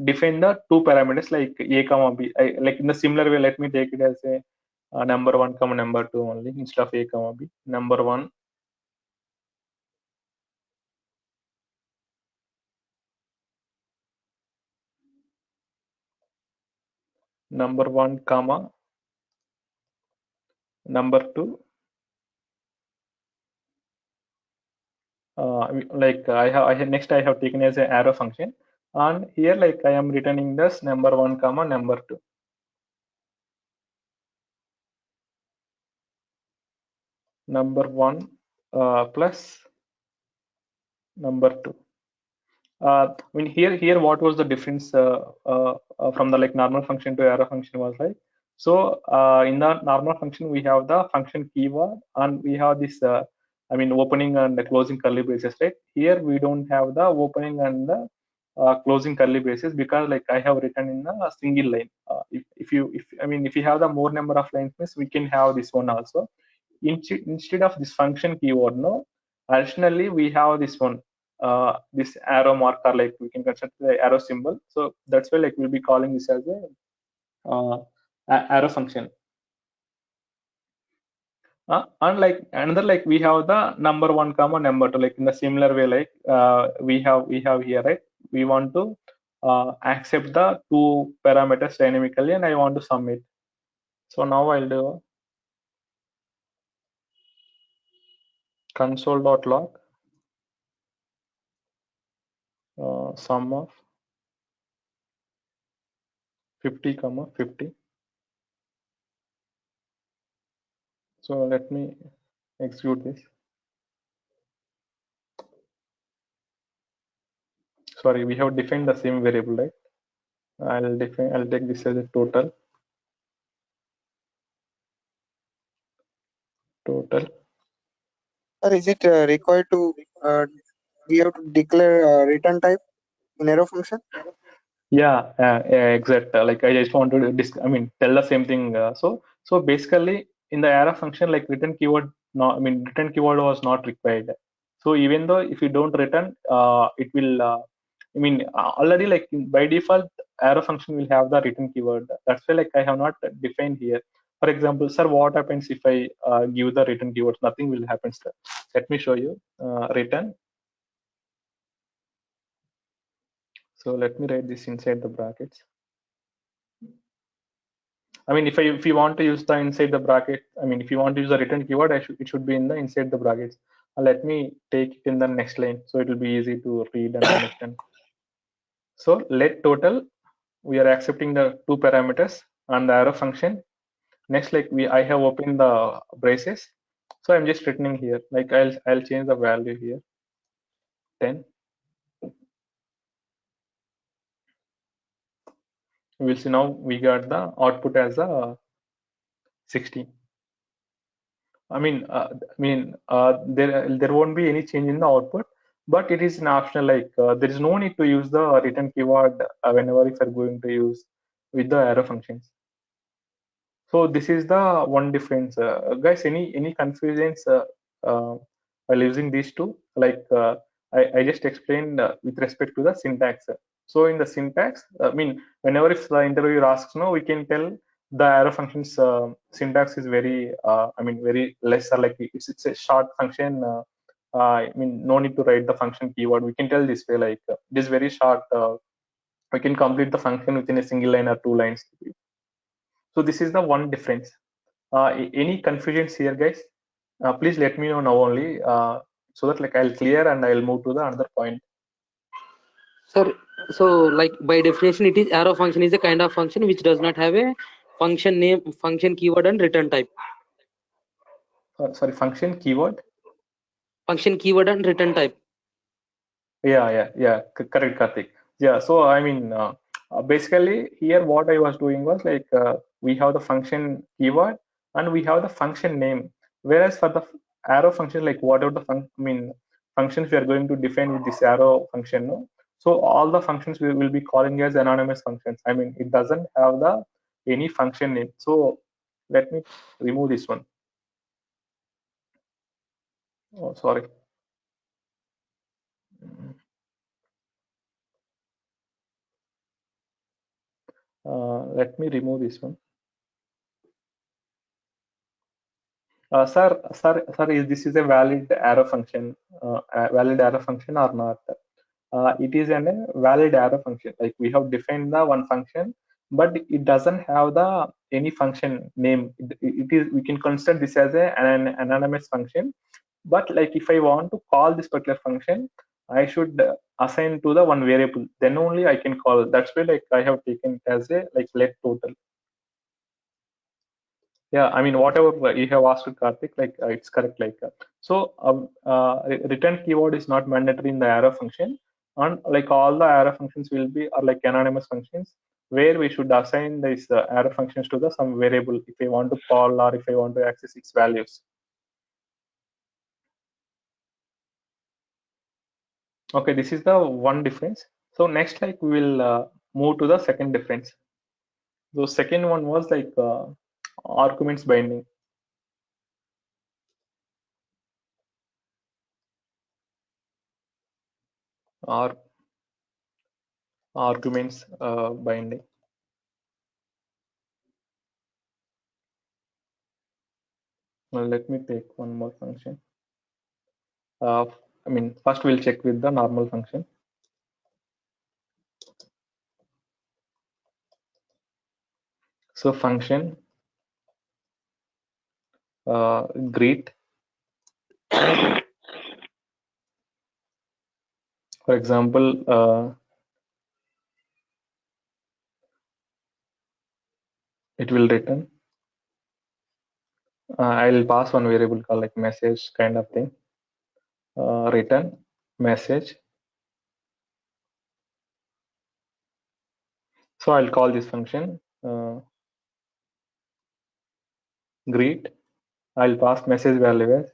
define the two parameters like a comma b. Like in the similar way, let me take it as a number 1 comma number 2 only instead of a comma b. Number 1 comma number 2. I have next I have taken as an arrow function, and here like I am returning this number 1 comma number 2. Number 1 plus number 2. Here what was the difference from the normal function to arrow function was like, so in the normal function we have the function keyword, and we have this opening and the closing curly braces, right? Here we don't have the opening and the closing curly braces because I have written in a single line. If you have the more number of lines means we can have this one also. Instead of this function keyword, additionally we have this one, this arrow marker, we can consider the arrow symbol. So that's why we'll be calling this as a arrow function. And another we have the number 1 comma number 2, in the similar way we have here, right? We want to accept the two parameters dynamically, and I want to submit. So now I'll do console.log sum of 50 comma 50. So let me execute this. Sorry, we have defined the same variable, right? I'll take this as a total. Sir, is it required to we have to declare return type in arrow function? Yeah, exact. Like I just wanted to tell the same thing. So basically, in the arrow function, like return keyword, return keyword was not required. So even though if you don't return, it will. Already like by default, arrow function will have the return keyword. That's why like I have not defined here. For example, sir, what happens if I give the return keyword? Nothing will happen, sir. Let me show you. Return. So let me write this inside the brackets. If you want to use the inside the bracket, if you want to use the return keyword, it should be in the inside the brackets. Let me take it in the next line, so it will be easy to read and understand. So let total, we are accepting the two parameters and the arrow function. Next, like I have opened the braces, so I'm just returning here. Like I'll change the value here, 10. We will see now we got the output as a 16. There won't be any change in the output, but it is an optional. Like there is no need to use the return keyword whenever if you're going to use with the arrow functions. So this is the one difference, guys. Any confusions while using these two? Like I just explained with respect to the syntax. So in the syntax, whenever if the interviewer asks, no, we can tell the arrow functions syntax is very, very less. Like it's a short function. No need to write the function keyword. We can tell this way, like it is very short. We can complete the function within a single line or two lines. So this is the one difference. Any confusions here, guys? Please let me know now only, so that like I'll clear and I'll move to the another point. Sir, so like by definition, it is arrow function is a kind of function which does not have a function name, function keyword, and return type. Sorry, function keyword. Function keyword and return type. Yeah. Correct, Karthik. Yeah. So basically here what I was doing was like we have the function keyword and we have the function name. Whereas for the arrow function, like whatever the functions we are going to define with this arrow function, no? So all the functions we will be calling as anonymous functions. It doesn't have the any function name. So let me remove this one. Oh, sorry. Let me remove this one. Sir, is this is a valid arrow function, or not? It is a valid arrow function. Like we have defined the one function, but it doesn't have the any function name. It is, we can consider this as an anonymous function. But like if I want to call this particular function, I should assign to the one variable. Then only I can call. That's why like I have taken it as a like let total. Yeah, whatever you have asked, Karthik, like it's correct. Like return keyword is not mandatory in the arrow function, and like all the arrow functions will be are like anonymous functions where we should assign these arrow functions to the some variable if I want to call or if I want to access its values. Okay, this is the one difference. So next, like we will move to the second difference. So second one was like arguments binding. Or arguments binding. Well, let me take one more function. First we'll check with the normal function. So function greet, for example, it will return. I'll pass one variable called like message kind of thing. Return message. So I'll call this function greet. I'll pass message value as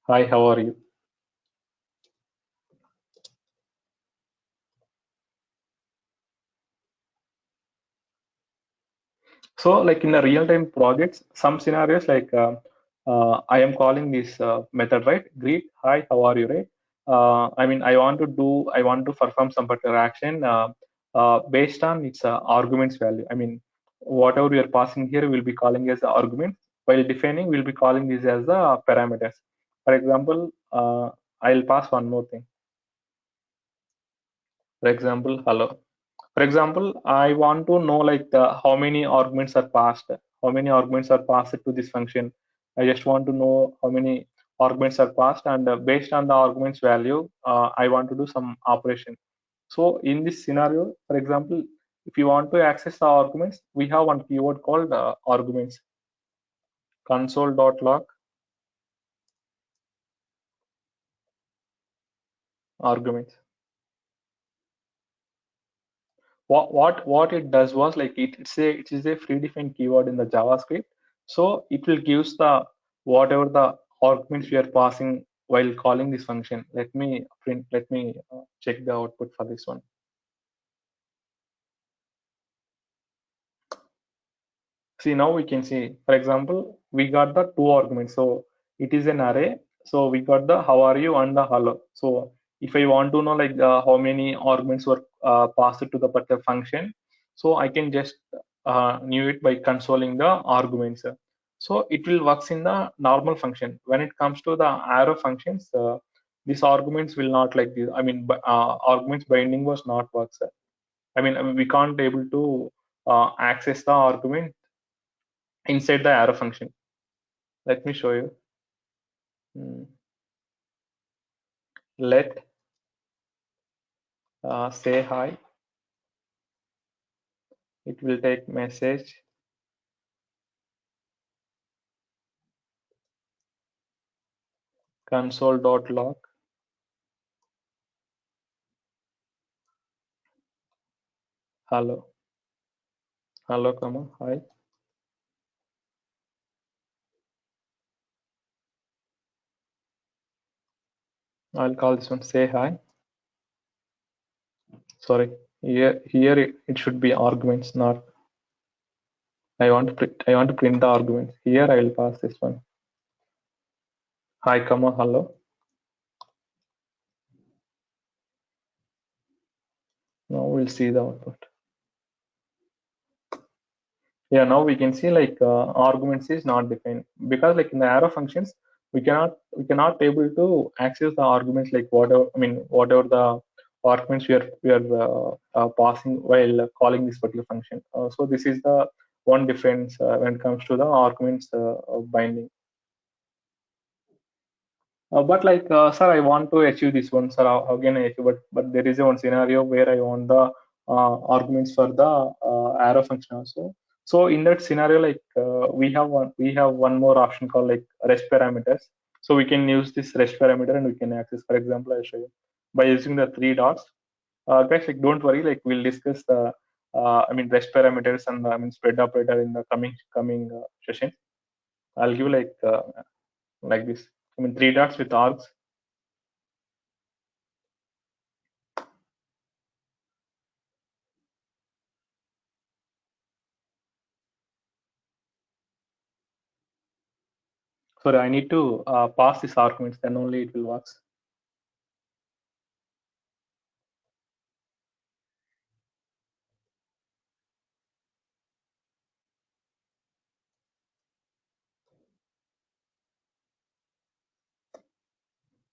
hi, how are you? So like in the real-time projects, some scenarios like I am calling this method, right? Greet, hi, how are you, right? I mean, I want to perform some particular action based on its arguments value. I mean, whatever we are passing here, we'll be calling as the arguments. While defining, we'll be calling these as the parameters. For example, I'll pass one more thing. For example, hello. For example, I want to know like how many arguments are passed, how many arguments are passed to this function. I just want to know how many arguments are passed, and based on the arguments value, I want to do some operation. So in this scenario, for example, if you want to access the arguments, we have one keyword called arguments. Console.log arguments. What it does was like it is a predefined keyword in the JavaScript. So it will gives the whatever the arguments we are passing while calling this function. Let me check the output for this one. See, now we can see, for example, we got the two arguments. So it is an array. So we got the how are you and the hello. So if I want to know like how many arguments were passed to the particular function, so I can just new it by consoling the arguments. So it will works in the normal function. When it comes to the arrow functions, these arguments will not like this. I mean, arguments binding was not works. I mean, we can't able to access the argument inside the arrow function. Let me show you. Let say hi. It will take message console.log hello, hello, comma hi. I'll call this one say hi. Sorry, here it should be arguments, not. I want to print the arguments. Here I will pass this one hi, comma hello. Now we'll see the output. Yeah, now we can see like arguments is not defined because like in the arrow functions we cannot able to access the arguments like whatever the arguments we are passing while calling this particular function. So this is the one difference when it comes to the arguments binding. But like, sir, I want to achieve this one, sir. How can I achieve? But there is a one scenario where I want the arguments for the arrow function also. So in that scenario, like we have one more option called like rest parameters. So we can use this rest parameter and we can access. For example, I'll show you by using the three dots. Guys, like don't worry, like we'll discuss the rest parameters and spread operator in the coming session. I'll give like this. Three dots with args. Sorry, I need to pass these arguments, then only it will work.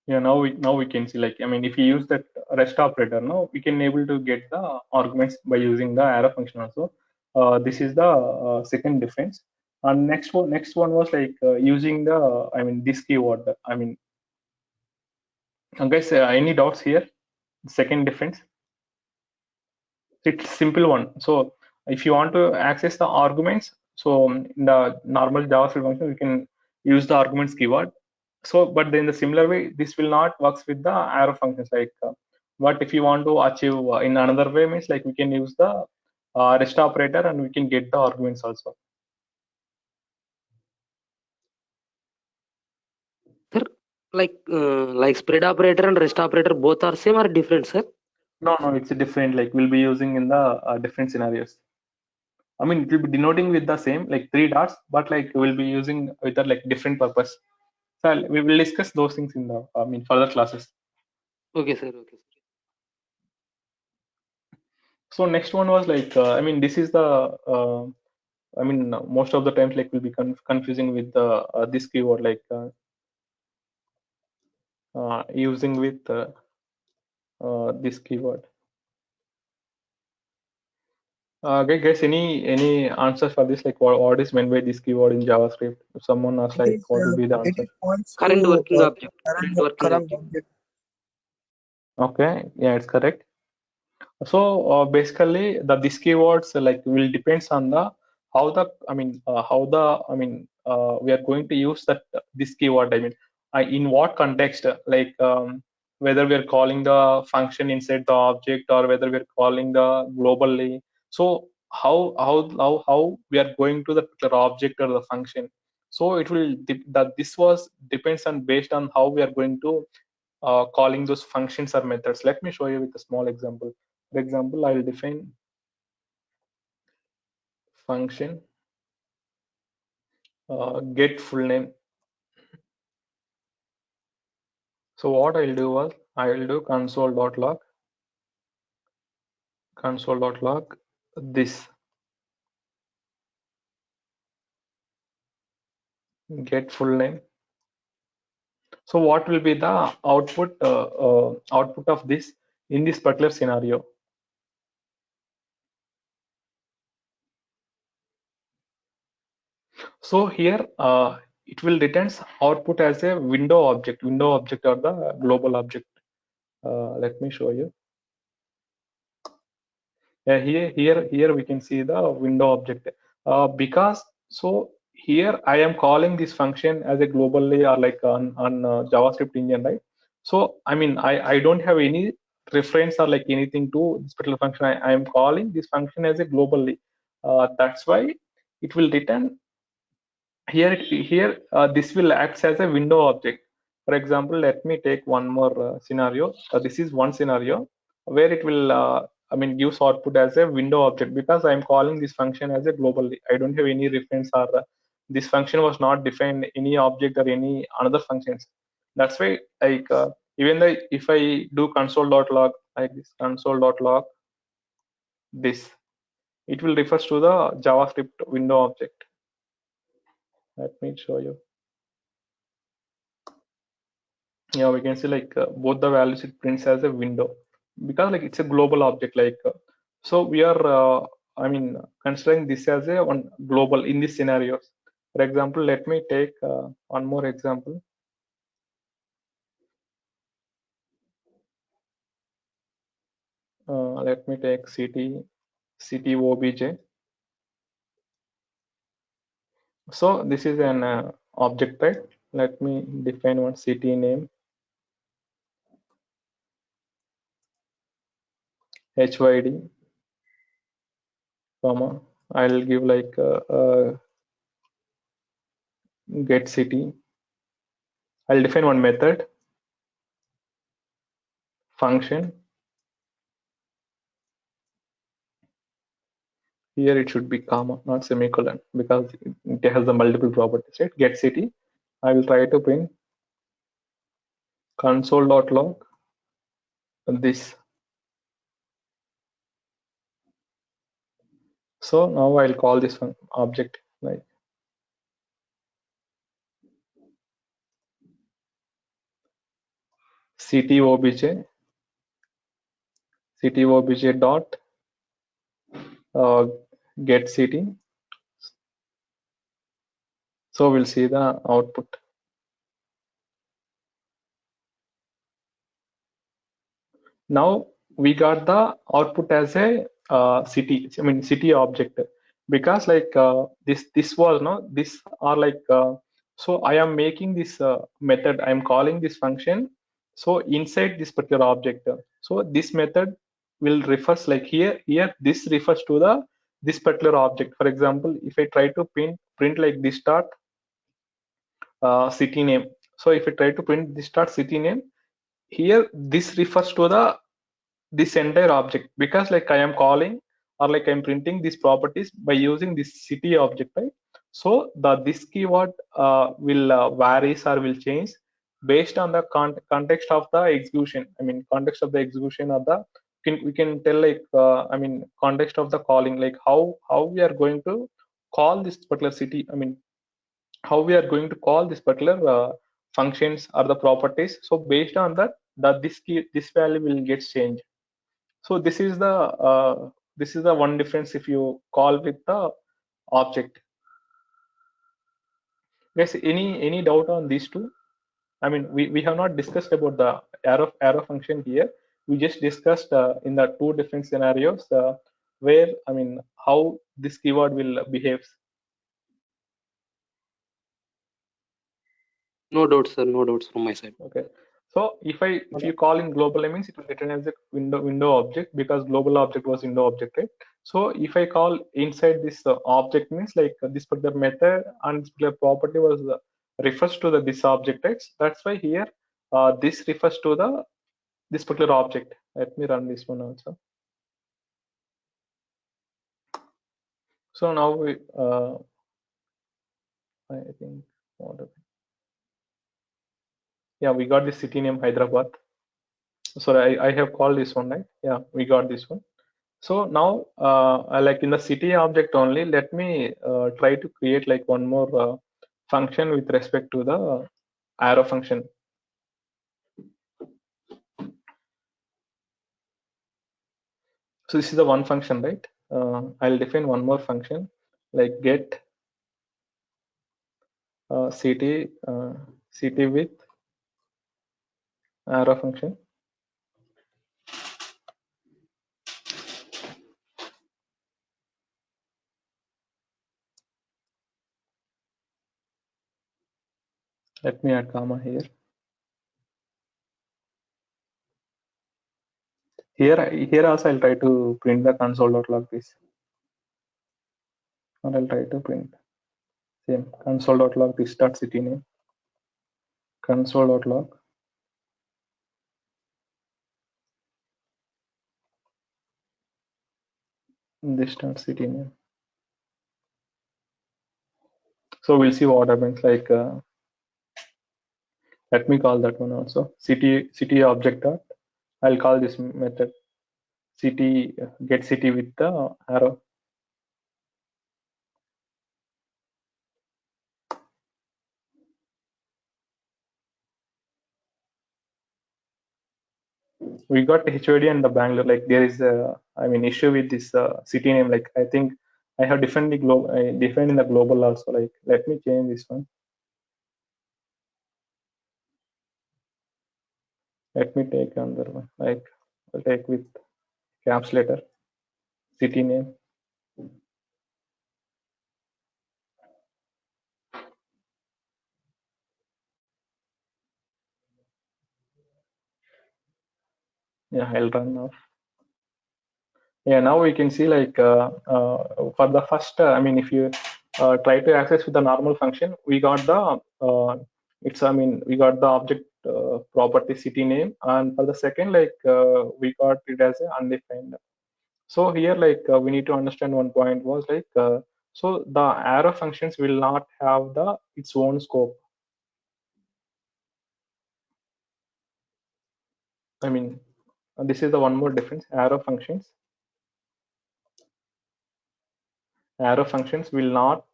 Yeah, now we can see, like, I mean, if you use that rest operator, now we can able to get the arguments by using the arrow function also. This is the second difference. And next one was like using the, I mean, this keyword. I mean, guys, any doubts here? Second difference. It's simple one. So if you want to access the arguments, so in the normal JavaScript function, we can use the arguments keyword. So, but then the similar way, this will not works with the arrow functions. Like, but if you want to achieve in another way, means like we can use the rest operator and we can get the arguments also. Sir, like spread operator and rest operator both are same or different, sir? No, it's a different. Like we'll be using in the different scenarios. I mean, it will be denoting with the same like three dots, but like we'll be using with the like different purpose. So we will discuss those things in the, I mean, further classes. Okay, sir. Okay, sir. So next one was like, I mean, this is the, I mean, most of the times like we'll be confusing with the this keyword, like using with this keyword. Guys, any answers for this? Like, what is meant by this keyword in JavaScript? If someone asks, like, what will be the It answer? is points Current to working object. Current current working current object. object. Okay, yeah, it's correct. So basically, this keywords like will depends on the how the, I mean, we are going to use that this keyword. I mean, in what context? Like whether we are calling the function inside the object or whether we are calling the globally. So how we are going to the particular object or the function. So it will that this was depends on based on how we are going to calling those functions or methods. Let me show you with a small example. For example, I'll define function get full name. So what I'll do was I will do console.log this get full name. So what will be the output of this in this particular scenario? So here it will returns output as a window object or the global object. Let me show you. Here we can see the window object because so here I am calling this function as a globally or like on JavaScript engine, right? So I mean I don't have any reference or like anything to this particular function. I am calling this function as a globally. That's why it will return here this will act as a window object. For example, let me take one more scenario. This is one scenario where it will I mean gives output as a window object because I am calling this function as a globally. I don't have any reference or this function was not defined any object or any another functions. That's why like even though if I do console.log like this console.log this, it will refers to the JavaScript window object. Let me show you. Yeah, we can see like both the values it prints as a window because like it's a global object, like so we are I mean considering this as a one global in this scenarios. For example, let me take one more example. Let me take ct obj. So this is an object, right? Let me define one ct name hyd comma I'll give like get ct. I'll define one method function. Here it should be comma, not semicolon, because it has the multiple properties, right? Get city. I will try to print console.log this. So now I'll call this one object, like ctobj dot get ct. So we'll see the output. Now we got the output as a city object, because like this was no this are like so I am making this method, I am calling this function, so inside this particular object. So this method will refers like here this refers to the this particular object. For example, if I try to print like this dot city name, so if I try to print this dot city name, here this refers to the this entire object, because like I am calling or like I'm printing these properties by using this city object, right? So the this keyword will varies or will change based on the context of the execution. I mean context of the execution of the we can tell like I mean context of the calling, like how we are going to call this particular city. I mean how we are going to call this particular functions or the properties. So based on that, this key this value will get changed. So this is the one difference if you call with the object. Guys, any doubt on these two? I mean, we have not discussed about the arrow function here. We just discussed in the two different scenarios where I mean how this keyword will behave. No doubts, sir. No doubts from my side. Okay. So if you call in global, it means it will return as a window object, because global object was window object, right? So if I call inside this object, means like this particular method and this particular property was refers to the this object, right? That's why here this refers to the this particular object. Let me run this one also. So now we I think yeah, we got the city name Hyderabad. Sorry, I have called this one, right? Yeah, we got this one. So now, like in the city object only, let me try to create like one more function with respect to the arrow function. So this is the one function, right? I'll define one more function like get city with arrow function. Let me add comma here. Here also I'll try to print the console.log this, or I'll try to print same console.log this dot city name, console.log this dot city name. So we'll see what happens. Like let me call that one also city object dot. I'll call this method city get city with the arrow. We got HOD and the Bangalore. Like there is a I mean issue with this city name. Like I think I have defined the defined in the global also. Like let me change this one. Let me take another one. Like I'll take with caps letter city name. Yeah, I'll run now. Yeah, now we can see like for the first I mean if you try to access with the normal function, we got the it's I mean we got the object property city name, and for the second like we got it as a undefined. So here like we need to understand one point was like so the arrow functions will not have the its own scope. I mean this is the one more difference. Arrow functions will not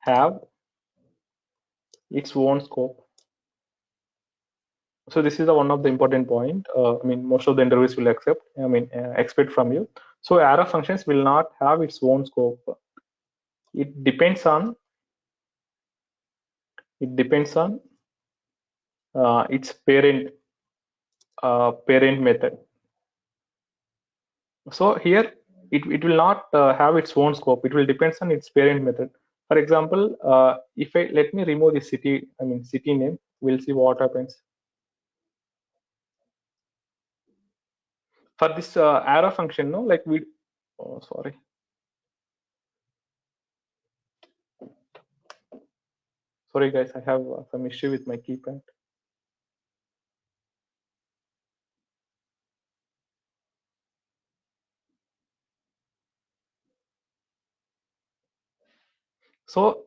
have its own scope. So this is the one of the important point. I mean, most of the interviews will expect from you. So arrow functions will not have its own scope. It depends on its parent method. So here it will not have its own scope. It will depend on its parent method. For example, if I let me remove the city name, we'll see what happens. For this arrow function, no, like we, oh sorry. Sorry guys, I have some issue with my keypad. So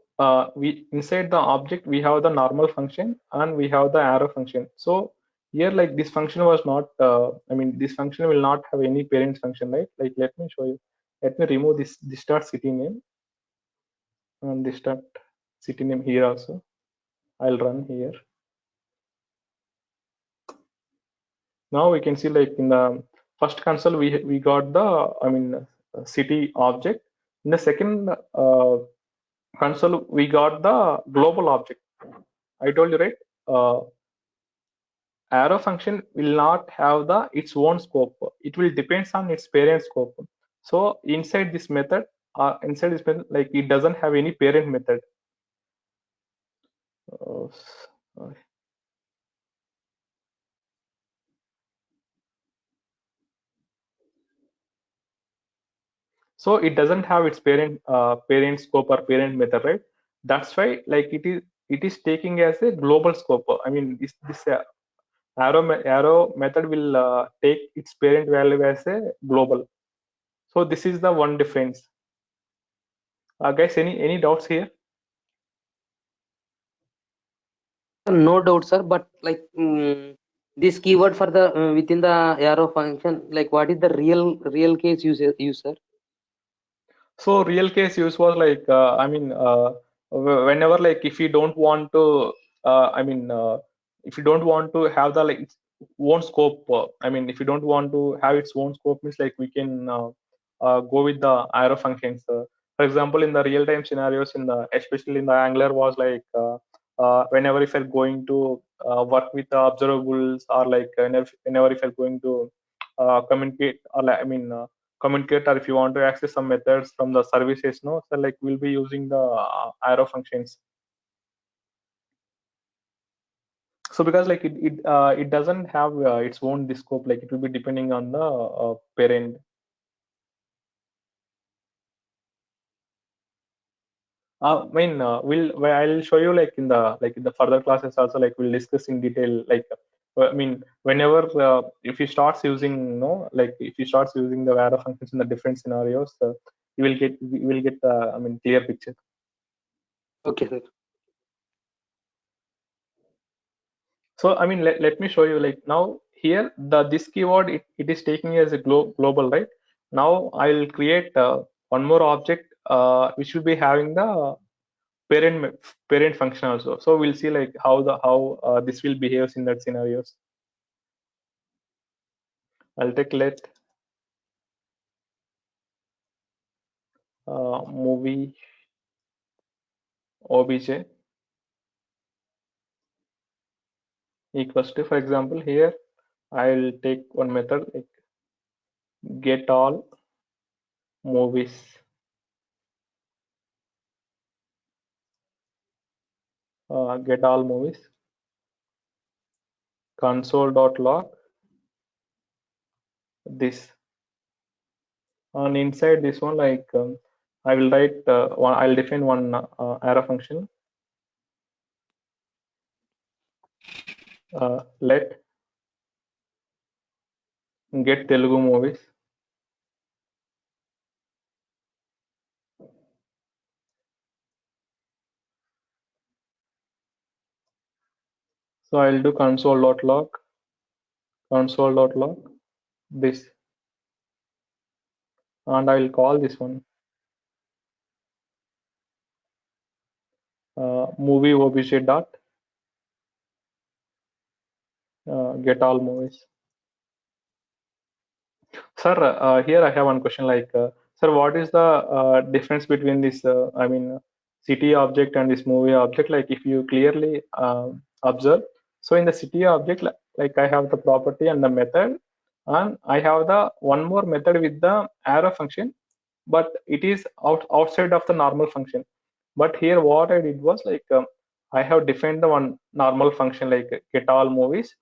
we inside the object we have the normal function and we have the arrow function. So here like this function was not this function will not have any parent function, right? Like let me show you. Let me remove this dot city name and this dot city name here also. I'll run here. Now we can see like in the first console we got the city object. In the second console we got the global object. I told you, right? Arrow function will not have its own scope. It will depends on its parent scope. So inside this method, like it doesn't have any parent method. Sorry. So it doesn't have its parent scope or parent method, right? That's why like it is taking as a global scope. I mean this arrow method will take its parent value as a global. So this is the one difference. Guys, any doubts here? No doubt, sir. But like this keyword for the within the arrow function, like what is the real case use, sir? So real case use was like whenever like if you don't want to if you don't want to have the like its own scope, if you don't want to have its own scope means like we can go with the arrow functions. For example, in the real time scenarios, in the especially in the Angular was like whenever if you're going to work with the observables or like whenever if you're going to communicate or like, communicate or if you want to access some methods from the services, no, so like we'll be using the arrow functions. So because like it doesn't have its own scope, like it will be depending on the parent. I'll show you like in the further classes also, like we'll discuss in detail, like whenever if you starts using, no, like if you starts using the arrow functions in the different scenarios, you will get clear picture. Okay, sir. So let me show you, like now here this keyword it is taking as a global, right? Now I'll create one more object which will be having the parent function also. So we'll see like how this will behave in that scenarios. I'll take let movie obj equals to, for example, here I'll take one method like get all movies. Get all movies console.log this. And inside this one, like I will write I'll define one arrow function. Let get Telugu movies. So I'll do console.log this, and I will call this one movie obj dot get all movies. Sir, here I have one question like, sir, what is the difference between this, city object and this movie object? Like, if you clearly observe, so in the city object, like I have the property and the method, and I have the one more method with the arrow function, but it is outside of the normal function. But here, what I did was like, I have defined the one normal function like get all movies.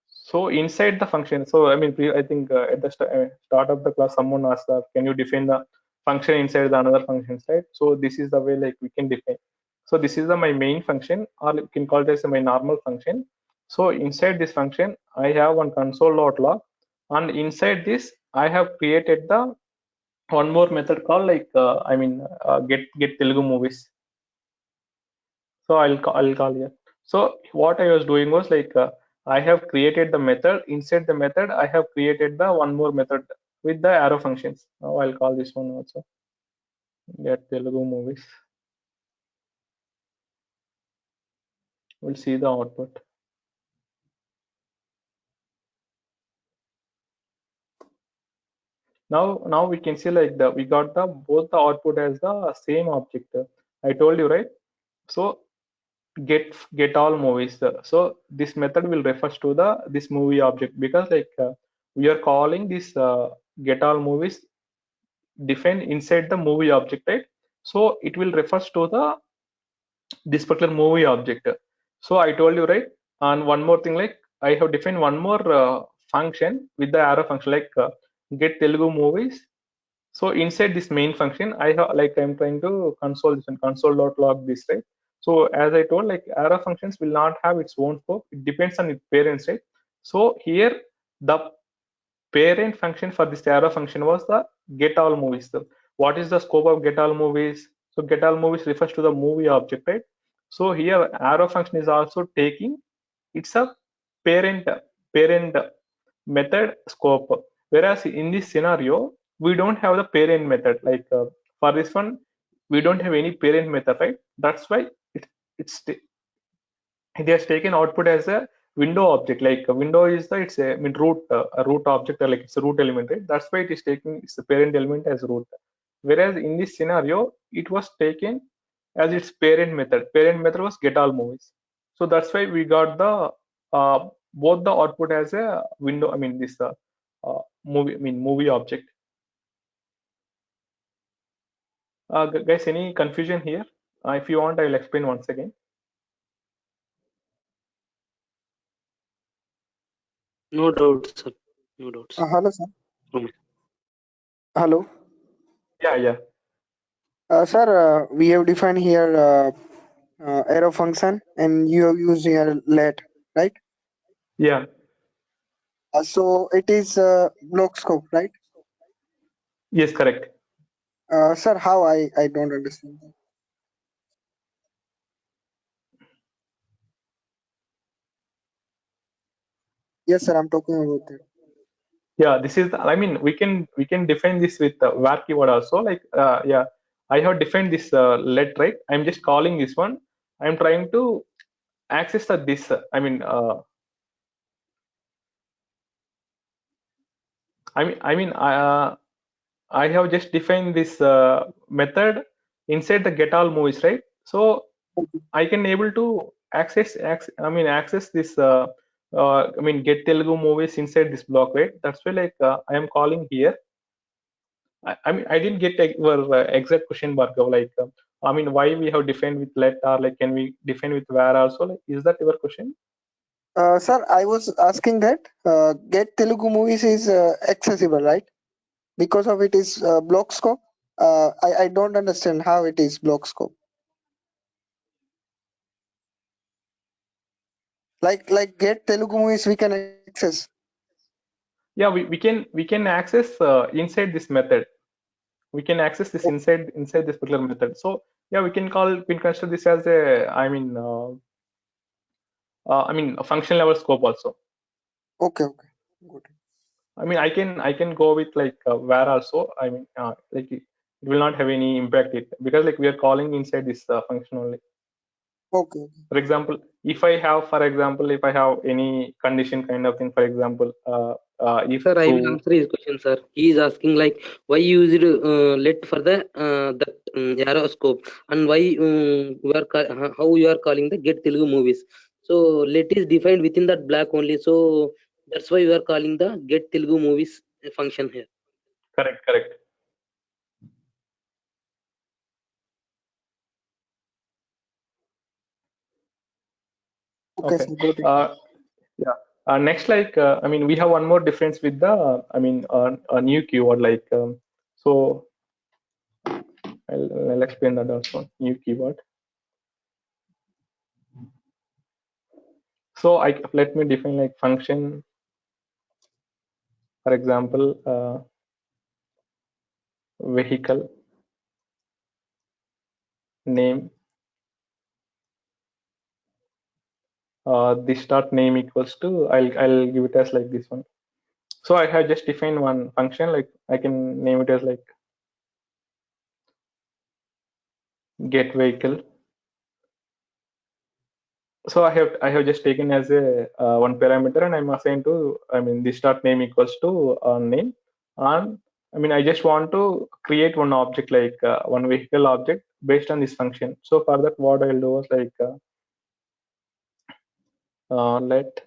So inside the function, so I mean, I think at the start of the class, someone asked, can you define the function inside the another function, right? So this is the way like we can define. So this is the my main function, or you can call it as my normal function. So inside this function, I have one console.log, and inside this, I have created the one more method called like get Telugu movies. So I'll call here. So what I was doing was like I have created the method. Inside the method, I have created the one more method with the arrow functions. Now I'll call this one also get Telugu movies. We'll see the output. Now we can see like we got the both the output as the same object. I told you, right? So get all movies. So this method will refers to the this movie object, because like we are calling this get all movies defined inside the movie object, right? So it will refers to the this particular movie object. So I told you, right? And one more thing, like I have defined one more function with the arrow function, like get Telugu movies. So inside this main function, I have like I'm trying to console this and console.log this, right? So as I told, like arrow functions will not have its own scope. It depends on its parents, right? So here the parent function for this arrow function was the get all movies. So what is the scope of get all movies? So get all movies refers to the movie object, right? So here arrow function is also taking, it's a parent method scope. Whereas in this scenario, we don't have the parent method. Like for this one, we don't have any parent method, right? That's why it's it has taken output as a window object. Like a window is the it's a root a root object, or like it's a root element, right? That's why it is taking its parent element as root. Whereas in this scenario, it was taken as its parent method. Parent method was get all movies. So that's why we got the both the output as a window. I mean this movie. I mean movie object. Guys, any confusion here? If you want, I'll explain once again. No doubts, sir. No doubts. Hello, sir. Hmm. Hello. Yeah. Sir, we have defined here arrow function, and you have used here let, right? Yeah. So it is block scope, right? Yes, correct. Sir, how I don't understand that. Yes, sir, I'm talking about that. Yeah, this is I mean we can define this with var keyword also, like yeah, I have defined this let, right? I'm just calling this one. I'm trying to access the this I have just defined this method inside the get all movies, right? So I can able to access this get Telugu movies inside this block, right? That's why like I am calling here. I mean, I didn't get your exact question, Bhargav. Like, I mean, why we have defined with let, or like, can we define with where also? Like, is that your question? Sir, I was asking that get Telugu movies is accessible, right? Because of it is block scope. I don't understand how it is block scope. Like get Telugu movies we can access. Yeah, we can access inside this method. We can access this inside this particular method. So yeah, we can consider this as a I mean a function level scope also. Okay, good. I mean, I can go with like where also. I mean, like it will not have any impact it, because like we are calling inside this function only. Okay. For example, if I have, for example, if I have any condition kind of thing, for example, if Sir, I will to answer his question, sir. He is asking like why you used let for the that arrow scope and why how you are calling the get Telugu movies. So let is defined within that black only. So that's why you are calling the get Telugu movies function here. correct. Okay, Okay. sir, got it. Yeah. Next, like I mean, we have one more difference with the I mean a new keyword like so I'll explain that also. New keyword. So I let me define like function, for example, vehicle name. This dot name equals to I'll give it as like this one. So I have just defined one function, like I can name it as like get vehicle. So I have just taken as a one parameter, and I'm assigned to, I mean, this dot name equals to name, and I mean I just want to create one object, like one vehicle object based on this function. So for that, what I'll do is like let,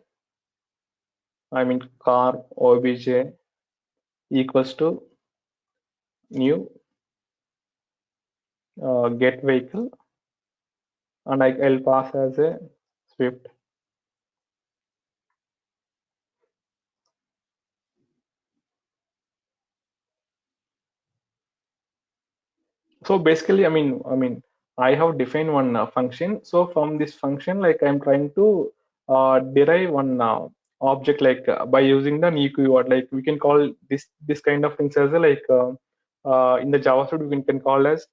I mean, car obj equals to new get vehicle, and I'll pass as a Swift. So basically, I have defined one function. So from this function, like I'm trying to derive one object, like by using the new keyword. Like we can call this kind of things as a, like in the JavaScript we can call as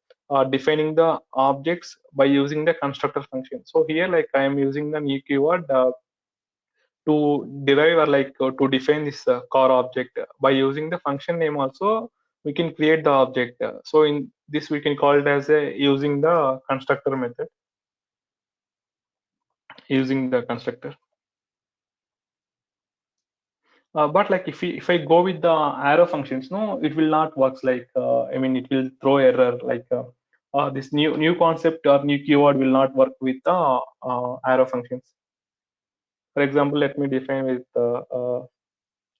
defining the objects by using the constructor function. So here, like I am using the new keyword to derive, or like to define this core object by using the function name. Also we can create the object. So in this we can call it as a using the constructor method, using the constructor. But like if I go with the arrow functions, no, it will not works. Like I mean, it will throw error. Like this new concept or new keyword will not work with the arrow functions. For example, let me define with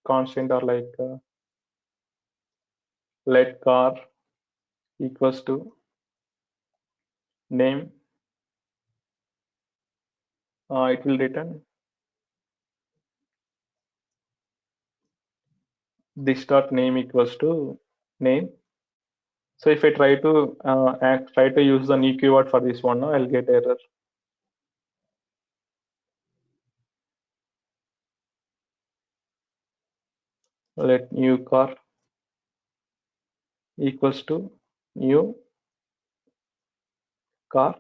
constant, or like let car equals to name. It will return this dot name equals to name. So if I try to try to use the new keyword for this one, I'll get error. Let new car equals to new car,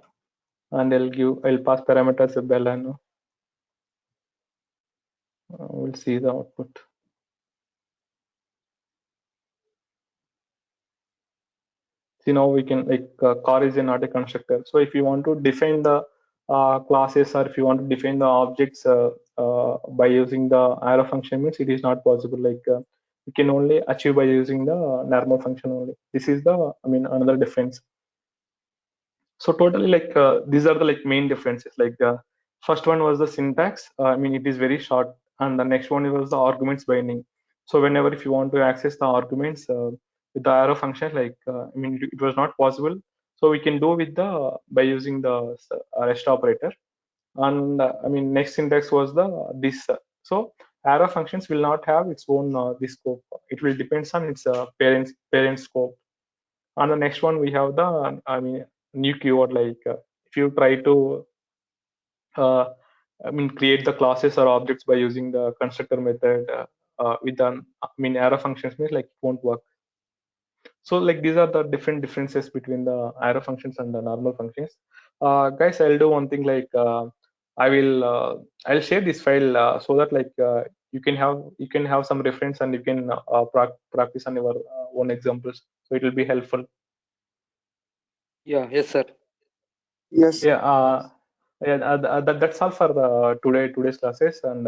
and I'll pass parameters of Belano. We'll see the output. See, now we can, like car is not a constructor. So if you want to define the classes, or if you want to define the objects by using the arrow function, means it is not possible. Like you can only achieve by using the normal function only. This is the, I mean, another difference. So totally, like these are the like main differences. Like the first one was the syntax. I mean, it is very short, and the next one was the arguments binding. So whenever if you want to access the arguments with the arrow function, like I mean, it was not possible. So we can do with the by using the rest operator. And I mean, next syntax was the this. So arrow functions will not have its own this scope. It will depends on its parent scope. And the next one we have the, I mean, new keyword. Like if you try to uh, I mean, create the classes or objects by using the constructor method with an, I mean, arrow functions, means like it won't work. So like these are the different differences between the arrow functions and the normal functions. Guys, I'll do one thing, like I will I'll share this file so that like you can have some reference, and you can practice on your own examples. So it will be helpful. Yeah, yes, sir. Yes. Yeah. Yeah, that's all for the today's classes, and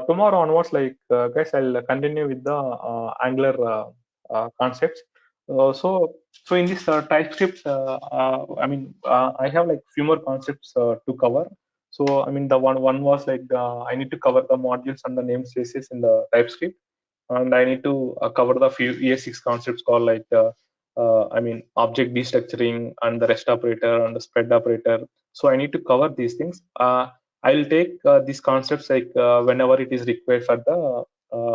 tomorrow onwards, like guys, I'll continue with the Angular concepts. So in this TypeScript, I have like few more concepts to cover. So I mean, the one was like I need to cover the modules and the namespaces in the TypeScript, and I need to cover the few ES6 concepts called like object destructuring and the rest operator and the spread operator. So I need to cover these things. I'll take these concepts like whenever it is required for the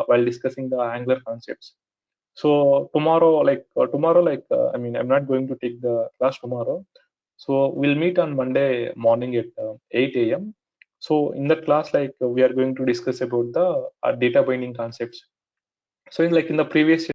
while discussing the Angular concepts. So I'm not going to take the class tomorrow. So we'll meet on Monday morning at 8 a.m. So in that class, like we are going to discuss about the data binding concepts. So in the previous